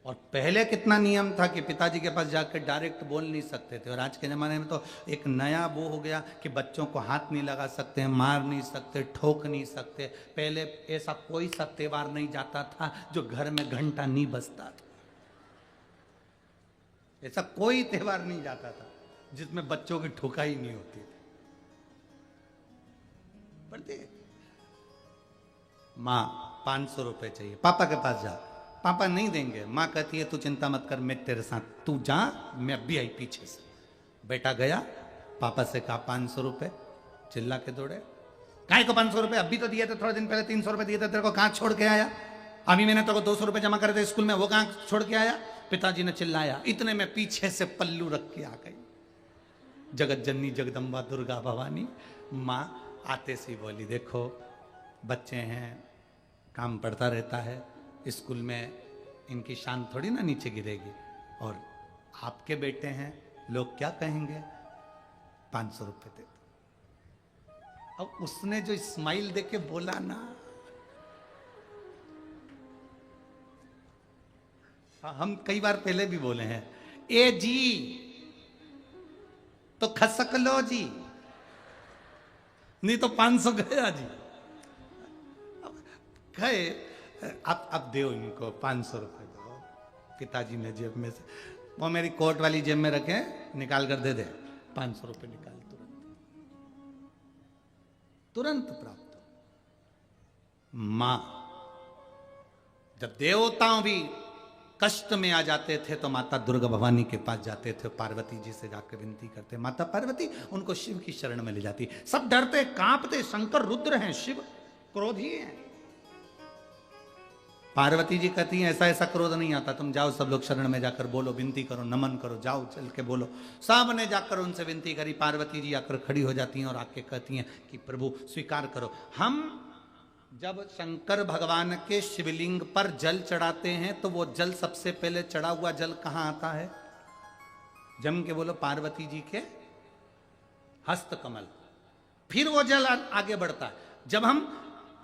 Speaker 1: और पहले कितना नियम था कि पिताजी के पास जाकर डायरेक्ट बोल नहीं सकते थे। और आज के ज़माने में तो एक नया वो हो गया कि बच्चों को हाथ नहीं लगा सकते, मार नहीं सकते, ठोक नहीं सकते। पहले ऐसा कोई सा त्योहार नहीं जाता था जो घर में घंटा नहीं बजता था। ऐसा कोई त्योहार नहीं जाता था जिसमें बच्चों की ठोकाई नहीं होती थी। बढ़ते माँ 500 रुपए चाहिए, पापा के पास जा, पापा नहीं देंगे। माँ कहती है तू चिंता मत कर, मैं तेरे साथ, तू जा, मैं अभी आई पीछे से। बेटा गया, पापा से कहा 500 रुपए, चिल्ला के दौड़े, काहे को 500 रुपए, अभी तो दिए थे, थोड़े दिन पहले 300 रुपए दिए थे, तेरे को कहाँ छोड़ के आया? अभी मैंने तेरे को 200 रुपए जमा करे थे स्कूल में, वो कहाँ छोड़ के आया? पिताजी ने चिल्लाया। इतने में पीछे से पल्लू रख के आ गई जगत जननी जगदम्बा दुर्गा भवानी। माँ आते सी बोली देखो बच्चे हैं, काम पड़ता रहता है, स्कूल में इनकी शान थोड़ी ना नीचे गिरेगी, और आपके बेटे हैं, लोग क्या कहेंगे, 500 रुपए दे दो। अब उसने जो स्माइल देके बोला ना, हम कई बार पहले भी बोले हैं, ए जी तो खसक लो जी, नहीं तो 500 गया जी। गए, अब दो इनको 500 रुपए दो। पिताजी ने जेब में से, वो मेरी कोट वाली जेब में रखे, निकाल कर दे दे, 500 रुपए निकाल, तुरंत प्राप्त हो। मां जब देवताओं भी कष्ट में आ जाते थे तो माता दुर्गा भवानी के पास जाते थे, पार्वती जी से जाकर विनती करते, माता पार्वती उनको शिव की शरण में ले जाती। सब डरते कांपते, शंकर रुद्र हैं, शिव क्रोधी हैं। पार्वती जी कहती हैं ऐसा ऐसा क्रोध नहीं आता, तुम जाओ सब लोग शरण में जाकर बोलो, विनती करो, नमन करो, जाओ चल के बोलो। सब ने जाकर उनसे विनती करी। पार्वती जी आकर खड़ी हो जाती हैं और आके कहती हैं कि प्रभु स्वीकार करो। हम जब शंकर भगवान के शिवलिंग पर जल चढ़ाते हैं तो वो जल सबसे पहले चढ़ा हुआ जल कहां आता है? जम के बोलो, पार्वती जी के हस्त कमल। फिर वो जल आगे बढ़ता है। जब हम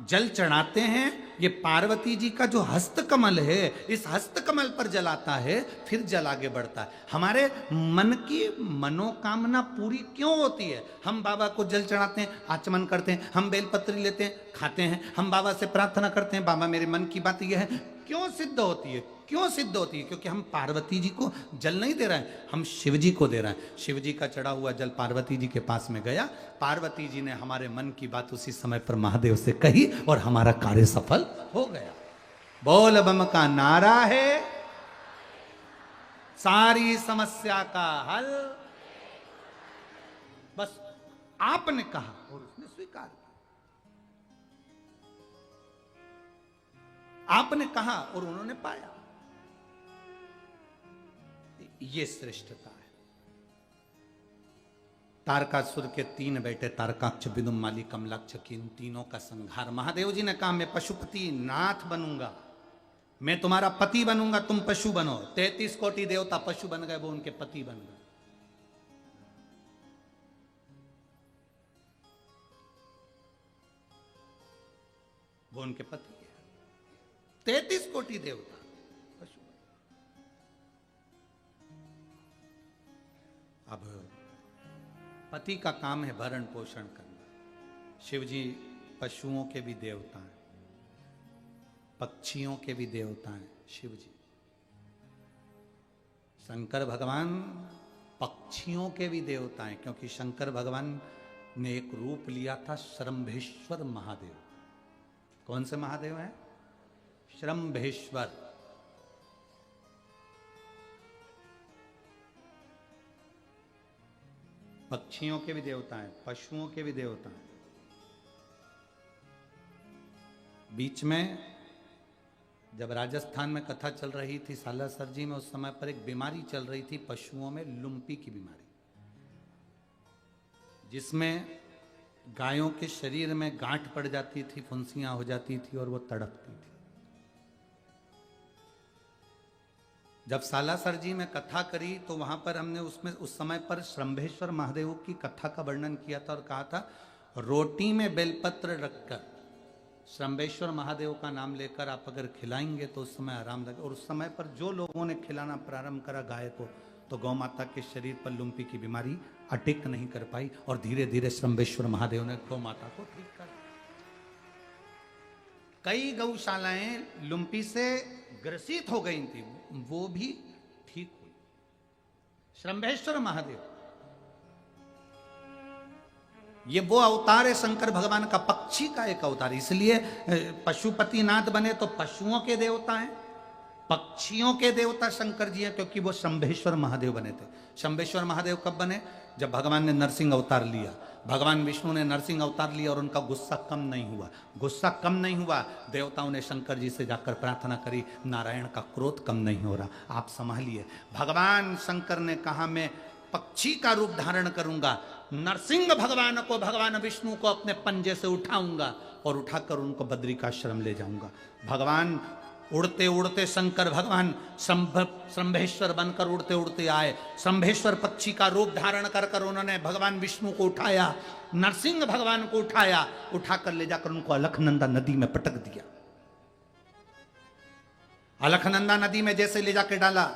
Speaker 1: जल चढ़ाते हैं, ये पार्वती जी का जो हस्त कमल है, इस हस्त कमल पर जल आता है, फिर जल आगे बढ़ता है। हमारे मन की मनोकामना पूरी क्यों होती है? हम बाबा को जल चढ़ाते हैं, आचमन करते हैं, हम बेलपत्री लेते हैं, खाते हैं, हम बाबा से प्रार्थना करते हैं, बाबा मेरे मन की बात यह है। क्यों सिद्ध होती है? क्यों सिद्ध होती है? क्योंकि हम पार्वती जी को जल नहीं दे रहे हैं, हम शिव जी को दे रहे हैं। शिव जी का चढ़ा हुआ जल पार्वती जी के पास में गया, पार्वती जी ने हमारे मन की बात उसी समय पर महादेव से कही और हमारा कार्य सफल हो गया। बोल बम का नारा है, सारी समस्या का हल। बस आपने कहा और उसने स्वीकार किया, आपने कहा और उन्होंने पाया। ये श्रेष्ठता है। तारकासुर के 3 बेटे तारकाक्ष, विदुम, माली, कमलाक्ष की इन तीनों का संहार। महादेव जी ने कहा मैं पशुपति नाथ बनूंगा, मैं तुम्हारा पति बनूंगा, तुम पशु बनो। 33 कोटि देवता पशु बन गए, वो उनके पति बन गए। वो उनके पति है। 33 कोटि देवता पशु। अब पति का काम है भरण पोषण करना। शिव जी पशुओं के भी देवता हैं, पक्षियों के भी देवता हैं शिव जी। शंकर भगवान पक्षियों के भी देवता हैं, क्योंकि शंकर भगवान ने एक रूप लिया था श्रंभेश्वर महादेव। कौन से महादेव हैं? श्रंभेश्वर। पक्षियों के भी देवता हैं, पशुओं के भी देवता हैं। बीच में जब राजस्थान में कथा चल रही थी सालासर जी में, उस समय पर एक बीमारी चल रही थी पशुओं में, लुम्पी की बीमारी, जिसमें गायों के शरीर में गांठ पड़ जाती थी, फुंसियां हो जाती थी और वो तड़पती थी। जब सालासर जी में कथा करी तो वहां पर हमने उसमें उस समय पर श्रंभेश्वर महादेव की कथा का वर्णन किया था और कहा था रोटी में बेलपत्र रखकर श्रंभेश्वर महादेव का नाम लेकर आप अगर खिलाएंगे तो उस समय आराम लगे। और उस समय पर जो लोगों ने खिलाना प्रारंभ करा गाय को, तो गौ माता के शरीर पर लुम्पी की बीमारी अटैक नहीं कर पाई और धीरे धीरे श्रंभेश्वर महादेव ने गौ माता को ठीक कर। कई गौशालाएं लुम्पी से ग्रसित हो गई थी, वो भी ठीक हुई। श्रंभेश्वर महादेव ये वो अवतार है शंकर भगवान का, पक्षी का एक अवतार। इसलिए पशुपतिनाथ बने तो पशुओं के देवता हैं, पक्षियों के देवता शंकर जी हैं, क्योंकि वो शंभेश्वर महादेव बने थे। शंभेश्वर महादेव कब बने? जब भगवान ने नरसिंह अवतार लिया। भगवान विष्णु ने नरसिंह अवतार लिया और उनका गुस्सा कम नहीं हुआ। गुस्सा कम नहीं हुआ, देवताओं ने शंकर जी से जाकर प्रार्थना करी, नारायण का क्रोध कम नहीं हो रहा, आप संभालिए। भगवान शंकर ने कहा मैं पक्षी का रूप धारण करूंगा, नरसिंह भगवान को, भगवान विष्णु को अपने पंजे से उठाऊंगा और उठाकर उनको बद्रिकाश्रम ले जाऊंगा। भगवान उड़ते उड़ते शंकर भगवान श्रंभेश्वर बनकर उड़ते उड़ते आए। श्रंभेश्वर पक्षी का रूप धारण कर कर उन्होंने भगवान विष्णु को उठाया, नरसिंह भगवान को उठाया, उठाकर ले जाकर उनको अलखनंदा नदी में पटक दिया। अलखनंदा नदी में जैसे ले जाकर डाला,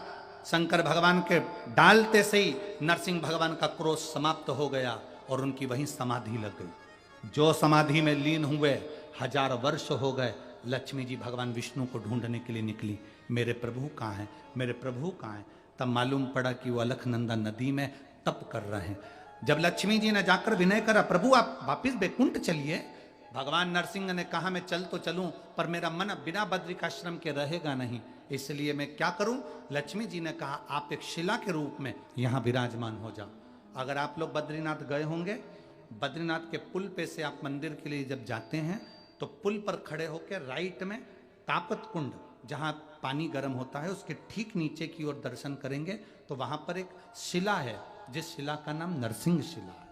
Speaker 1: शंकर भगवान के डालते से ही नरसिंह भगवान का क्रोध समाप्त हो गया और उनकी वहीं समाधि लग गई। जो समाधि में लीन हुए 1000 वर्ष हो गए। लक्ष्मी जी भगवान विष्णु को ढूंढने के लिए निकली, मेरे प्रभु कहाँ हैं, मेरे प्रभु कहाँ हैं। तब मालूम पड़ा कि वो अलखनंदा नदी में तप कर रहे हैं। जब लक्ष्मी जी ने जाकर विनय करा, प्रभु आप वापिस बैकुंठ चलिए। भगवान नरसिंह ने कहा मैं चल तो चलूं, पर मेरा मन बिना बद्रिकाश्रम के रहेगा नहीं, इसलिए मैं क्या करूं। लक्ष्मी जी ने कहा आप एक शिला के रूप में यहां विराजमान हो जाओ। अगर आप लोग बद्रीनाथ गए होंगे, बद्रीनाथ के पुल पे से आप मंदिर के लिए जब जाते हैं तो पुल पर खड़े होकर राइट में तापत कुंड, जहां पानी गर्म होता है, उसके ठीक नीचे की ओर दर्शन करेंगे तो वहां पर एक शिला है, जिस शिला का नाम नरसिंह शिला है।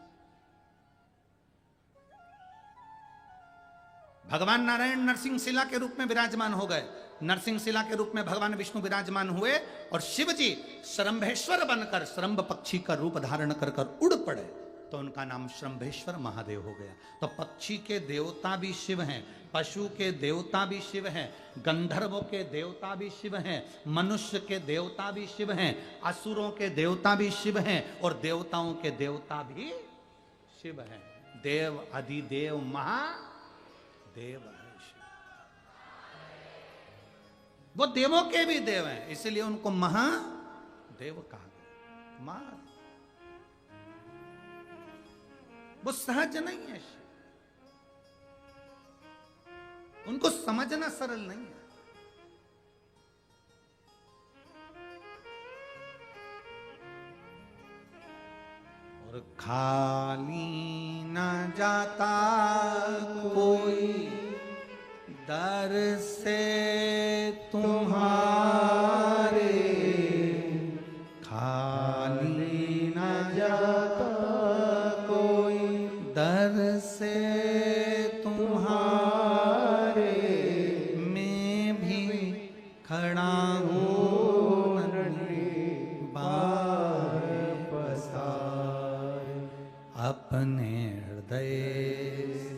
Speaker 1: भगवान नारायण नरसिंह शिला के रूप में विराजमान हो गए। नरसिंह शिला के रूप में भगवान विष्णु विराजमान हुए और शिव जी श्रंभेश्वर बनकर श्रंभ पक्षी का रूप धारण कर कर उड़ पड़े, तो उनका नाम श्रंभेश्वर महादेव हो गया। तो पक्षी के देवता भी शिव हैं, पशु के देवता भी शिव हैं, गंधर्वों के देवता भी शिव हैं, मनुष्य के देवता भी शिव हैं, असुरों के देवता भी शिव हैं और देवताओं के देवता भी शिव हैं। देव अधिदेव महादेव है शिव। वो देवों के भी देव हैं, इसलिए उनको महादेव कहा गया। महादेव वो सहज नहीं है, उनको समझना सरल नहीं है। और खाली न जाता कोई दर से तुम्हारे, खाली न जाता दर से तुम्हारे, मैं भी खड़ा हूँ बार पसार, अपने हृदय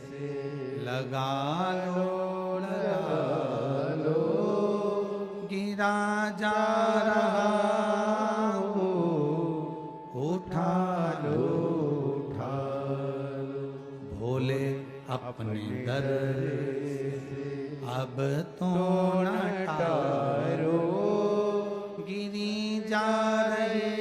Speaker 1: से लगा लो गिरा जा रहा हूँ, उठा लो भोले अपने दर से अब तो न टारो। गिरी जा रही